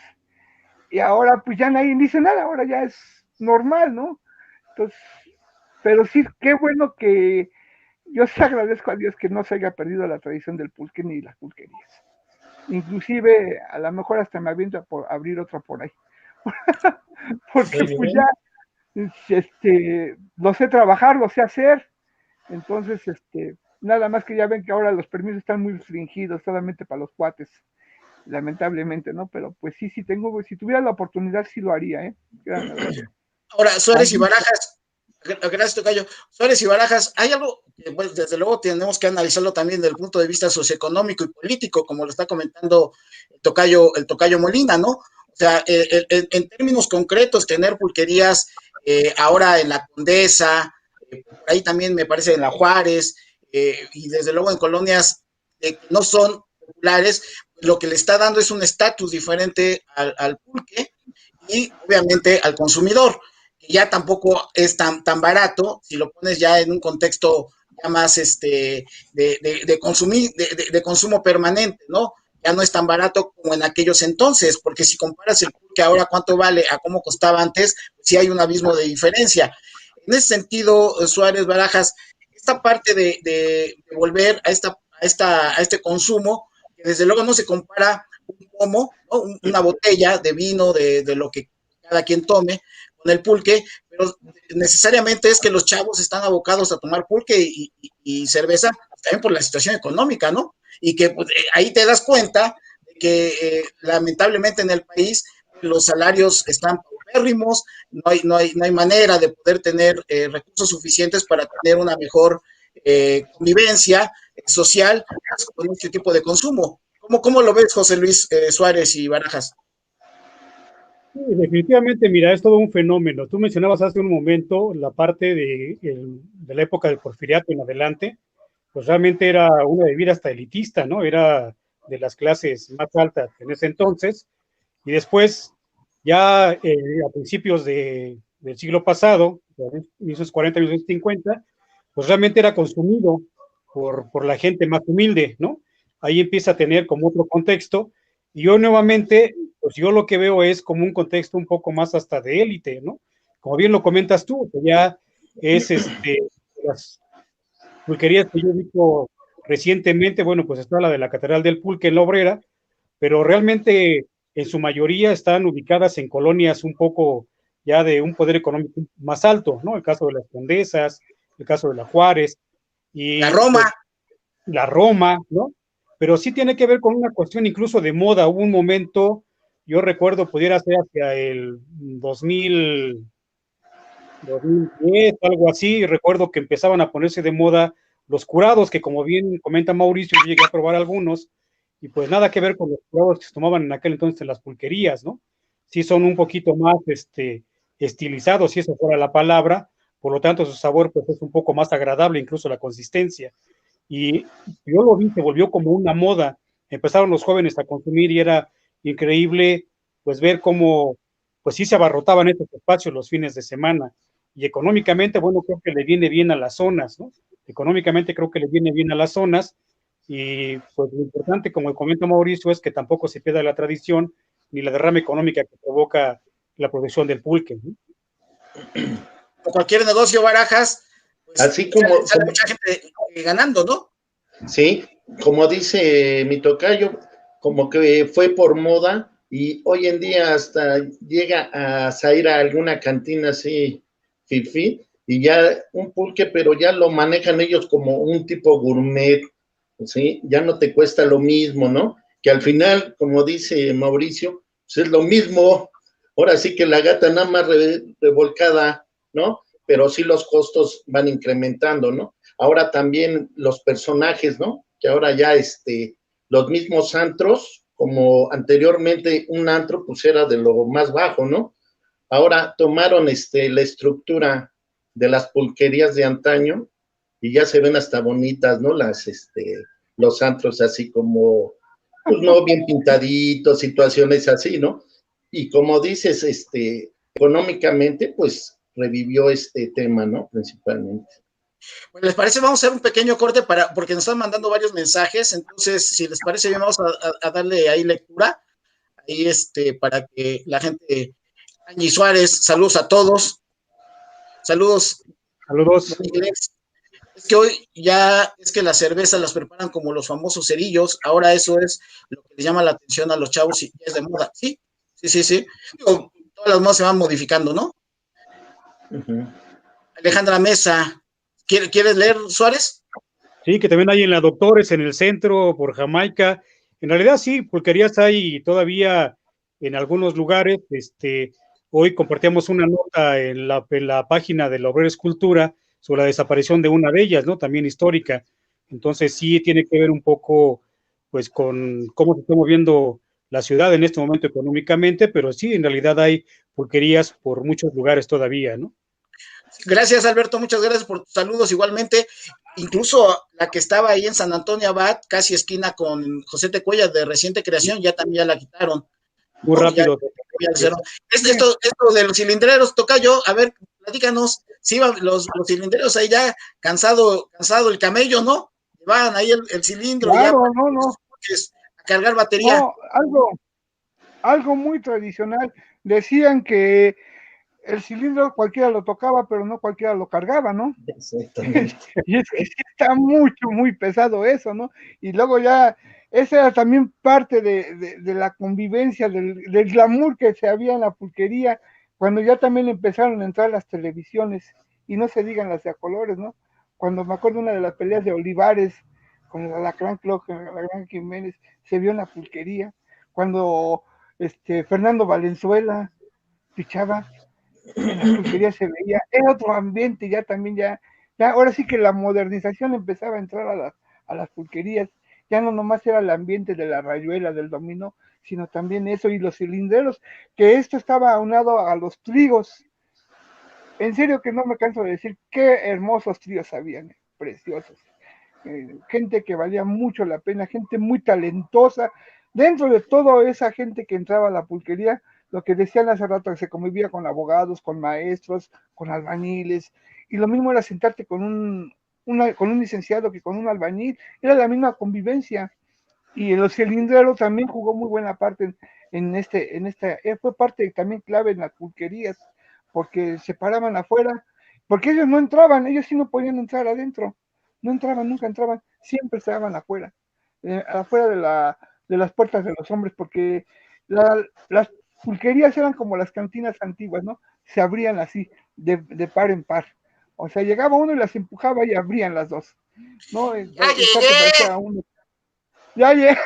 Y ahora pues ya nadie dice nada, ahora ya es normal, ¿no? Entonces, pero sí, qué bueno que yo sí agradezco a Dios que no se haya perdido la tradición del pulque ni las pulquerías. Inclusive, a lo mejor hasta me aviento por abrir otra por ahí. Porque pues ya, lo sé trabajar, lo sé hacer. Entonces, nada más que ya ven que ahora los permisos están muy restringidos, solamente para los cuates, lamentablemente, ¿no? Pero pues sí, si tuviera la oportunidad, sí lo haría, ¿eh? Ahora, Suárez y Barajas, gracias, Tocayo. Suárez y Barajas, hay algo que, pues, desde luego tenemos que analizarlo también desde el punto de vista socioeconómico y político, como lo está comentando el Tocayo Molina, ¿no? O sea, en términos concretos, tener pulquerías ahora en la Condesa, por ahí también me parece en la Juárez, y desde luego en colonias que no son populares, lo que le está dando es un estatus diferente al pulque y obviamente al consumidor, que ya tampoco es tan barato, si lo pones ya en un contexto ya más de consumo permanente, ¿no? Ya no es tan barato como en aquellos entonces, porque si comparas el pulque ahora cuánto vale a cómo costaba antes, sí hay un abismo de diferencia. En ese sentido, Suárez, Barajas, esta parte de volver a este consumo, que desde luego no se compara un pomo, ¿no? Una botella de vino, de lo que cada quien tome, con el pulque, pero necesariamente es que los chavos están abocados a tomar pulque y cerveza, también por la situación económica, ¿no? Y que pues, ahí te das cuenta de que lamentablemente en el país los salarios están paupérrimos, no hay manera de poder tener recursos suficientes para tener una mejor convivencia social pues, con este tipo de consumo. ¿Cómo lo ves, José Luis Suárez y Barajas? Sí, definitivamente, mira, es todo un fenómeno. Tú mencionabas hace un momento la parte de la época del porfiriato en adelante, pues realmente era una bebida hasta elitista, ¿no? Era de las clases más altas en ese entonces, y después, ya a principios del siglo pasado, 1940, 1950, pues realmente era consumido por la gente más humilde, ¿no? Ahí empieza a tener como otro contexto, y yo nuevamente, pues yo lo que veo es como un contexto un poco más hasta de élite, ¿no? Como bien lo comentas tú, que ya es las pulquerías que yo he visto recientemente, bueno, pues está la de la Catedral del Pulque en la Obrera, pero realmente en su mayoría están ubicadas en colonias un poco ya de un poder económico más alto, ¿no? El caso de las Condesas, el caso de la Juárez La y Roma, pues la Roma, ¿no? Pero sí tiene que ver con una cuestión incluso de moda. Hubo un momento, yo recuerdo, pudiera ser hacia el 2010, algo así, y recuerdo que empezaban a ponerse de moda los curados, que como bien comenta Mauricio, yo llegué a probar algunos, y pues nada que ver con los curados que se tomaban en aquel entonces en las pulquerías, ¿no? Sí son un poquito más estilizados, si esa fuera la palabra, por lo tanto su sabor pues es un poco más agradable, incluso la consistencia. Y yo lo vi, se volvió como una moda, empezaron los jóvenes a consumir y era increíble pues ver cómo pues sí se abarrotaban estos espacios los fines de semana. Y económicamente, bueno, creo que le viene bien a las zonas, ¿no? Económicamente creo que le viene bien a las zonas y pues lo importante, como comenta Mauricio, es que tampoco se pierda la tradición ni la derrama económica que provoca la producción del pulque, ¿no? o cualquier negocio, Barajas, pues Así sale mucha gente ganando, ¿no? sí, como dice mi tocayo, como que fue por moda y hoy en día hasta llega a ir a alguna cantina así, fifi, y ya un pulque, pero ya lo manejan ellos como un tipo gourmet, ¿sí? Ya no te cuesta lo mismo, ¿no? Que al final, como dice Mauricio, pues es lo mismo. Ahora sí que la gata nada más revolcada, ¿no? Pero sí los costos van incrementando, ¿no? Ahora también los personajes, ¿no? Que ahora ya los mismos antros, como anteriormente un antro pues era de lo más bajo, ¿no? Ahora tomaron la estructura de las pulquerías de antaño y ya se ven hasta bonitas, ¿no? Los antros así como, pues no, bien pintaditos, situaciones así, ¿no? Y como dices, económicamente, pues revivió este tema, ¿no? Principalmente. Pues, ¿les parece? Vamos a hacer un pequeño corte porque nos están mandando varios mensajes, entonces, si les parece bien, vamos a darle ahí lectura, ahí para que la gente, Angie Suárez, saludos a todos, saludos, Saludos. es que hoy ya es que las cervezas las preparan como los famosos cerillos, ahora eso es lo que les llama la atención a los chavos y es de moda, sí, sí, sí, sí, digo, todas las modas se van modificando, ¿no? Uh-huh. Alejandra Mesa, ¿quieres leer, Suárez? Sí, que también hay en la Doctores, en el centro, por Jamaica. En realidad sí, pulquerías hay todavía en algunos lugares. Hoy compartíamos una nota en la página de la Obrera Escultura sobre la desaparición de una de ellas, ¿no? También histórica. Entonces sí tiene que ver un poco, pues, con cómo se está moviendo la ciudad en este momento económicamente, pero sí, en realidad hay pulquerías por muchos lugares todavía, ¿no? Gracias, Alberto, muchas gracias por tus saludos. Igualmente, incluso la que estaba ahí en San Antonio Abad, casi esquina con José Tecuellas de reciente creación, ya también ya la quitaron. Muy ¿No? rápido. Esto de los cilindreros, toca yo, a ver, platícanos, si iban los cilindreros ahí ya cansado el camello, ¿no? Llevaban ahí el cilindro ya Claro, para no. a cargar batería. No, algo muy tradicional. Decían que el cilindro cualquiera lo tocaba, pero no cualquiera lo cargaba, ¿no? Exactamente. Y es que sí está mucho, muy pesado eso, ¿no? Y luego ya, esa era también parte de la convivencia, del glamour que se había en la pulquería, cuando ya también empezaron a entrar las televisiones, y no se digan las de a colores, ¿no? Cuando me acuerdo una de las peleas de Olivares con el Alacrán Clock, el Alacrán Jiménez, se vio en la pulquería, cuando Fernando Valenzuela pichaba, en la pulquería se veía, era otro ambiente, ya también ya ahora sí que la modernización empezaba a entrar a las pulquerías, ya no nomás era el ambiente de la rayuela, del dominó, sino también eso, y los cilindreros, que esto estaba aunado a los trigos. En serio que no me canso de decir qué hermosos tríos habían, preciosos. Gente que valía mucho la pena, gente muy talentosa. Dentro de toda esa gente que entraba a la pulquería, lo que decían hace rato, que se convivía con abogados, con maestros, con albañiles, y lo mismo era sentarte con un licenciado que con un albañil, era la misma convivencia. Y los cilindreros también jugó muy buena parte fue parte también clave en las pulquerías, porque se paraban afuera, porque ellos no entraban, ellos sí no podían entrar adentro, no entraban, nunca entraban, siempre estaban afuera, afuera de las puertas de los hombres, porque las pulquerías eran como las cantinas antiguas, ¿no? Se abrían así, de par en par. O sea, llegaba uno y las empujaba y abrían las dos, ¿no? ¡Ya El cuate llegué! parecía uno. Ya llegué,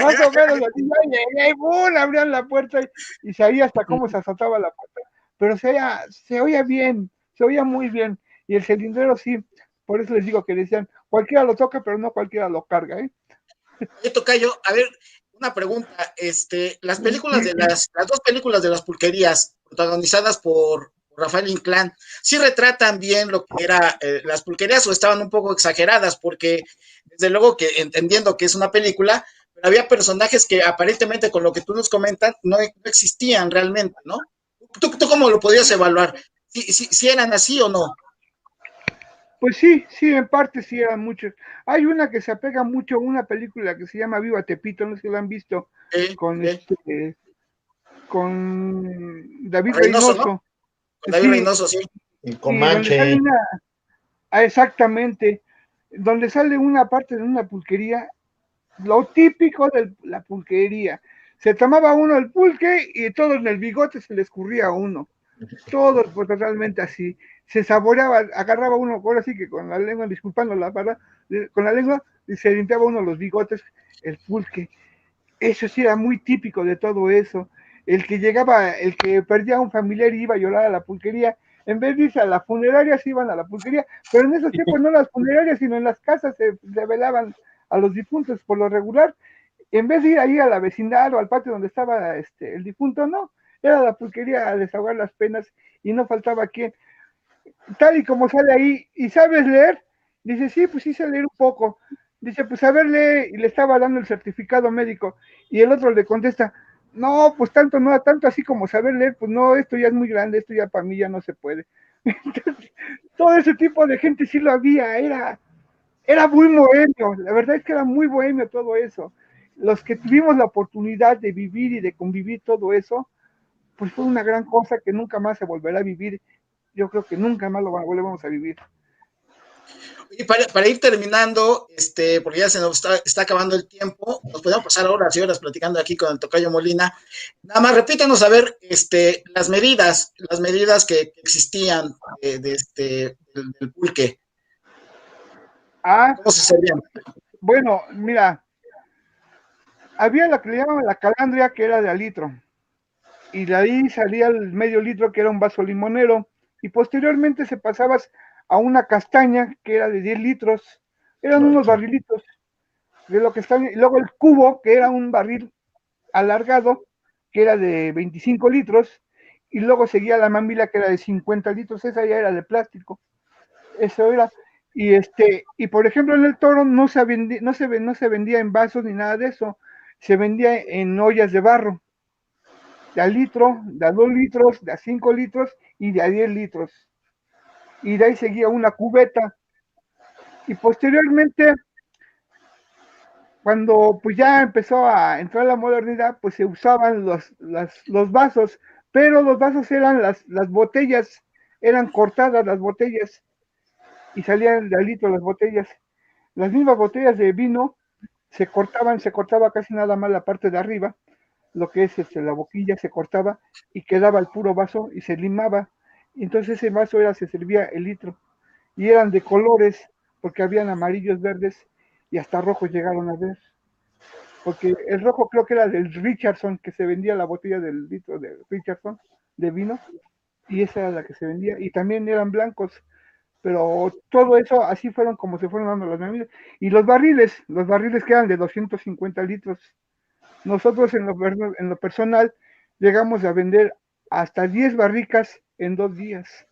más o menos así, ya llegué, y ¡bum! Abrían la puerta y se oía hasta cómo se azotaba la puerta. Pero se oía bien, se oía muy bien. Y el cilindrero sí, por eso les digo que decían, cualquiera lo toca, pero no cualquiera lo carga, ¿eh? Oye, Tocayo, a ver, una pregunta. Las películas las dos películas de las pulquerías, protagonizadas por Rafael Inclán, ¿sí retratan bien lo que era las pulquerías o estaban un poco exageradas? Porque desde luego que entendiendo que es una película, pero había personajes que aparentemente con lo que tú nos comentas no existían realmente, ¿no? ¿Tú cómo lo podías evaluar? ¿Si eran así o no? Pues sí, sí, en parte sí eran muchos. Hay una que se apega mucho a una película que se llama Viva Tepito, no sé si la han visto, con Eh, con David Reynoso, ¿no? Reynoso. Con David Sí, Reynoso, sí. Y y donde sale Comanche. exactamente, donde sale una parte de una pulquería, lo típico de la pulquería. Se tomaba uno el pulque y todo en el bigote se le escurría a uno. Todo pues, totalmente así. Se saboreaba, agarraba uno, ahora sí que con la lengua, disculpando la palabra, con la lengua, y se limpiaba uno los bigotes, el pulque. Eso sí era muy típico de todo eso. El que llegaba, el que perdía a un familiar y iba a llorar a la pulquería, en vez de irse a la funeraria, se iban a la pulquería, pero en esos tiempos no las funerarias, sino en las casas se velaban a los difuntos por lo regular. En vez de ir ahí a la vecindad o al patio donde estaba el difunto, no, era la pulquería a desahogar las penas y no faltaba quien, tal y como sale ahí, ¿y sabes leer? Dice, sí, pues sí sé leer un poco. Dice, pues a ver, lee, y le estaba dando el certificado médico, y el otro le contesta, no, pues tanto no, tanto así como saber leer, pues no, esto ya es muy grande, esto ya para mí ya no se puede. Entonces, todo ese tipo de gente sí lo había, era muy bohemio, la verdad es que era muy bohemio todo eso. Los que tuvimos la oportunidad de vivir y de convivir todo eso, pues fue una gran cosa que nunca más se volverá a vivir. Yo creo que nunca más lo volvemos a vivir. Y para ir terminando, porque ya se nos está acabando el tiempo, nos podemos pasar horas y horas platicando aquí con el Tocayo Molina. Nada más repítanos a ver las medidas que existían del pulque. Ah, ¿Cómo se servían? bueno, mira, había la que le llamaban la calandria, que era de a litro, y de ahí salía el medio litro, que era un vaso limonero, y posteriormente se pasabas a una castaña, que era de 10 litros, eran unos barrilitos de lo que están, y luego el cubo, que era un barril alargado, que era de 25 litros, y luego seguía la mamila, que era de 50 litros, esa ya era de plástico, eso era, y por ejemplo en el Toro no se vendía en vasos ni nada de eso, se vendía en ollas de barro, de a litro, de a 2 litros, de a 5 litros y de a 10 litros, y de ahí seguía una cubeta, y posteriormente cuando pues ya empezó a entrar la modernidad, pues se usaban los vasos, pero los vasos eran las botellas, eran cortadas las botellas y salían de al litro las botellas. Las mismas botellas de vino se cortaba casi nada más la parte de arriba, lo que es la boquilla se cortaba y quedaba el puro vaso y se limaba. Y entonces ese vaso se servía el litro. Y eran de colores, porque habían amarillos, verdes y hasta rojos llegaron a ver. Porque el rojo creo que era del Richardson, que se vendía la botella del litro de Richardson de vino, y esa era la que se vendía. Y también eran blancos, pero todo eso así fueron como se fueron dando las bebidas. Y los barriles que eran de 250 litros. Nosotros en lo personal llegamos a vender hasta 10 barricas en 2 días.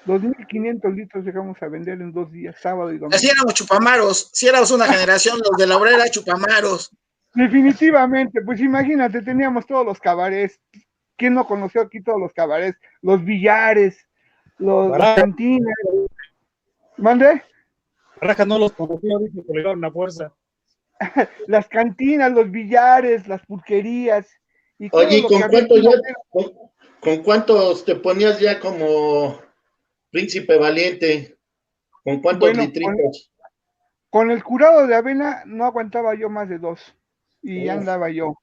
2.500 litros llegamos a vender en 2 días, sábado y domingo. Así éramos chupamaros, si éramos una generación, los de la obrera chupamaros. Definitivamente, pues imagínate, teníamos todos los cabarets. ¿Quién no conoció aquí todos los cabarets? Los billares, las cantinas. ¿Mande? Barajas no los conocía, dice que le daban una fuerza. Las cantinas, los billares, las pulquerías. Y oye, ¿con cuántos te ponías ya como príncipe valiente? ¿Con cuántos litritos? Con el curado de avena no aguantaba yo más de 2 y andaba yo.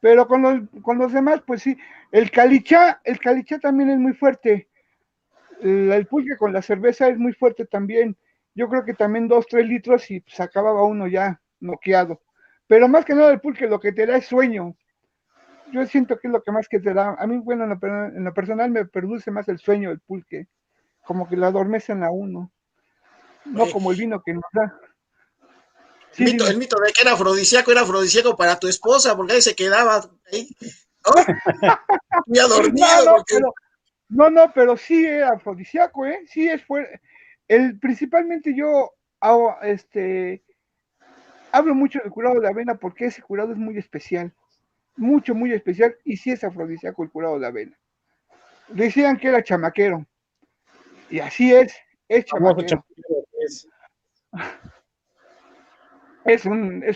Pero con los demás, pues sí. El calichá también es muy fuerte. El pulque con la cerveza es muy fuerte también. Yo creo que también 2-3 litros y pues acababa uno ya noqueado. Pero más que nada el pulque lo que te da es sueño. Yo siento que es lo que más que te da. A mí, bueno, en lo personal me produce más el sueño el pulque. Como que lo adormecen a uno. No como el vino que nos da. Sí, el mito de que era afrodisíaco para tu esposa, porque ahí se quedaba ahí, ¿no? Ya dormido. Pero sí era afrodisíaco, ¿eh? Sí principalmente yo hablo mucho del curado de avena porque ese curado es muy especial, mucho, muy especial, y sí es afrodisíaco el curado de avena. Decían que era chamaquero, y así es chamaquero. Es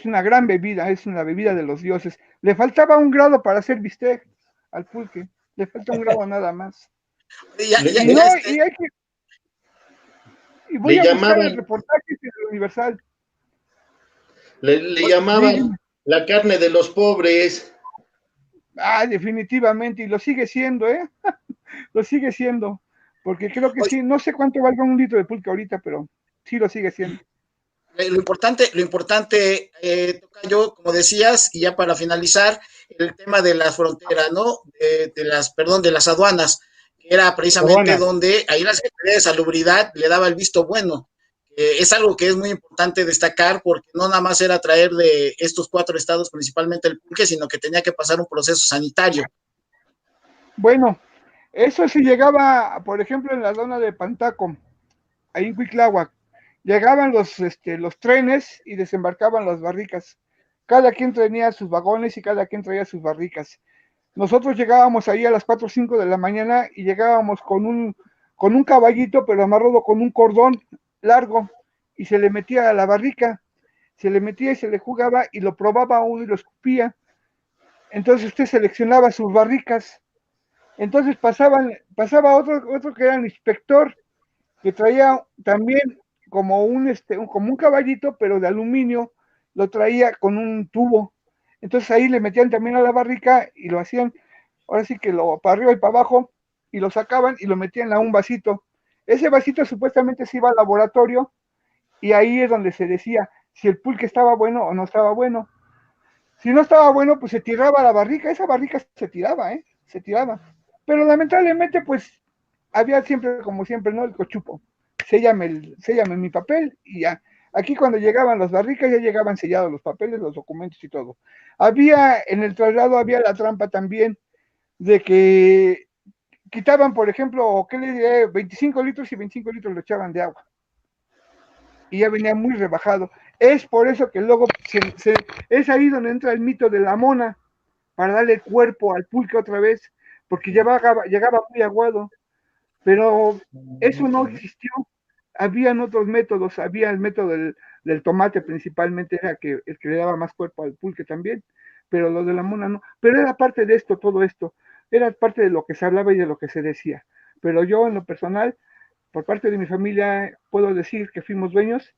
una gran bebida, es una bebida de los dioses. Le faltaba un grado para hacer bistec al pulque, le falta un grado nada más. Y voy a buscar el reportaje de Universal. Le llamaban la carne de los pobres. Definitivamente, y lo sigue siendo, ¿eh? Lo sigue siendo, porque creo que sí, no sé cuánto valga un litro de pulque ahorita, pero sí lo sigue siendo. Lo importante, yo, como decías, y ya para finalizar, el tema de la frontera, ¿no? De las aduanas, que era precisamente donde ahí la Secretaría de Salubridad le daba el visto bueno. Es algo que es muy importante destacar porque no nada más era traer de estos 4 estados principalmente el pulque, sino que tenía que pasar un proceso sanitario. Bueno, eso sí llegaba, por ejemplo, en la zona de Pantaco, ahí en Cuitláhuac, llegaban los trenes y desembarcaban las barricas. Cada quien tenía sus vagones y cada quien traía sus barricas. Nosotros llegábamos ahí a las 4 o 5 de la mañana y llegábamos con un caballito, pero amarrado con un cordón largo, y se le metía a la barrica, se le metía y se le jugaba y lo probaba uno y lo escupía. Entonces usted seleccionaba sus barricas. Entonces pasaba otro que era el inspector, que traía también como un caballito, pero de aluminio, lo traía con un tubo. Entonces ahí le metían también a la barrica y lo hacían, ahora sí que para arriba y para abajo, y lo sacaban y lo metían a un vasito. Ese vasito supuestamente se iba al laboratorio y ahí es donde se decía si el pulque estaba bueno o no estaba bueno. Si no estaba bueno, pues se tiraba la barrica, esa barrica se tiraba, se tiraba. Pero lamentablemente, pues, había siempre, como siempre, ¿no? El cochupo. Séllame mi papel y ya. Aquí cuando llegaban las barricas ya llegaban sellados los papeles, los documentos y todo. En el traslado había la trampa también de que quitaban, por ejemplo, ¿qué le diré? 25 litros y 25 litros lo echaban de agua. Y ya venía muy rebajado. Es por eso que luego es ahí donde entra el mito de la mona, para darle cuerpo al pulque otra vez, porque llegaba muy aguado, pero eso no existió. Habían otros métodos, había el método del tomate principalmente, era el que le daba más cuerpo al pulque también, pero lo de la mona no. Pero era parte de esto, todo esto. era parte de lo que se hablaba y de lo que se decía. Pero yo, en lo personal, por parte de mi familia, puedo decir que fuimos dueños,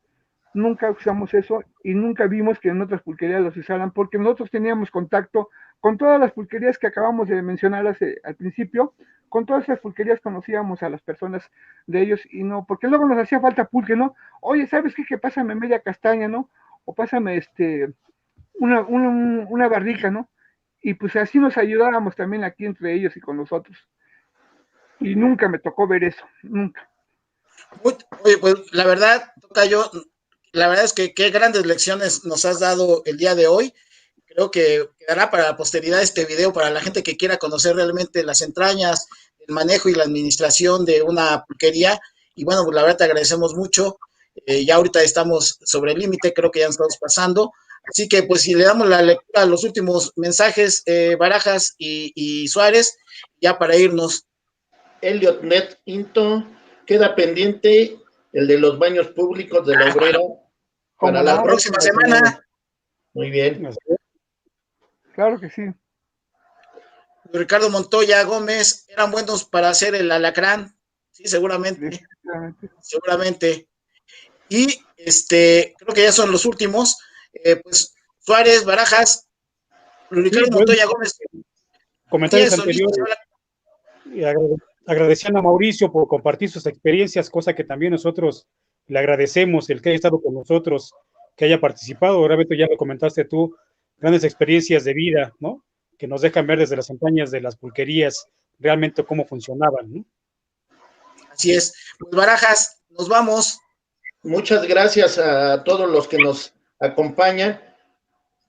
nunca usamos eso y nunca vimos que en otras pulquerías los usaran, porque nosotros teníamos contacto con todas las pulquerías que acabamos de mencionar al principio, con todas esas pulquerías conocíamos a las personas de ellos y no, porque luego nos hacía falta pulque, ¿no? Oye, ¿sabes qué? Que pásame media castaña, ¿no? O pásame una barrica, ¿no? Y pues así nos ayudábamos también aquí entre ellos y con nosotros. Y nunca me tocó ver eso, nunca. Oye, pues la verdad, Tocayo, la verdad es que qué grandes lecciones nos has dado el día de hoy. Creo que quedará para la posteridad este video para la gente que quiera conocer realmente las entrañas, el manejo y la administración de una pulquería. Y bueno, pues la verdad te agradecemos mucho. Ya ahorita estamos sobre el límite, creo que ya nos estamos pasando. Así que pues si le damos la lectura a los últimos mensajes, Barajas y Suárez, ya para irnos. Elliot Net Into, queda pendiente el de los baños públicos de la Obrera para la próxima semana. Muy bien. Claro que sí. Ricardo Montoya Gómez, eran buenos para hacer el alacrán. Sí, seguramente. Seguramente. Y creo que ya son los últimos. Pues Suárez, Barajas, Ricardo Montoya Gómez. Comentarios anteriores. Agradeciendo a Mauricio por compartir sus experiencias, cosa que también nosotros le agradecemos, el que haya estado con nosotros, que haya participado. Realmente ya lo comentaste tú, grandes experiencias de vida, ¿no? Que nos dejan ver desde las entrañas de las pulquerías realmente cómo funcionaban, ¿no? Así es. Pues Barajas, nos vamos. Muchas gracias a todos los que nos acompañan.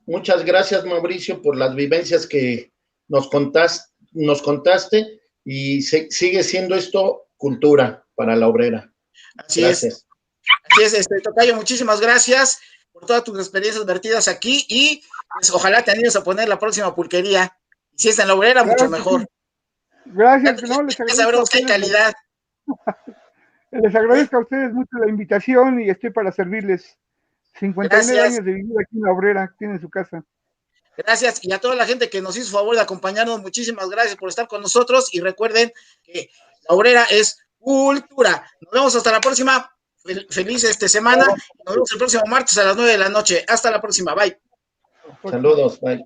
Muchas gracias, Mauricio, por las vivencias que nos contaste y sigue siendo esto cultura para la Obrera. Así gracias. Así es, Tocayo, muchísimas gracias por todas tus experiencias vertidas aquí y pues, ojalá te animes a poner la próxima pulquería. Si es en la Obrera, mucho mejor. Gracias, no, les agradezco. Sabremos que hay calidad. Les agradezco a ustedes mucho la invitación y estoy para servirles. 59 años de vivir aquí en la Obrera, aquí en su casa. Gracias, y a toda la gente que nos hizo favor de acompañarnos, muchísimas gracias por estar con nosotros, y recuerden que la Obrera es cultura. Nos vemos hasta la próxima, feliz semana, nos vemos el próximo martes a las 9 de la noche. Hasta la próxima, bye. Saludos, bye.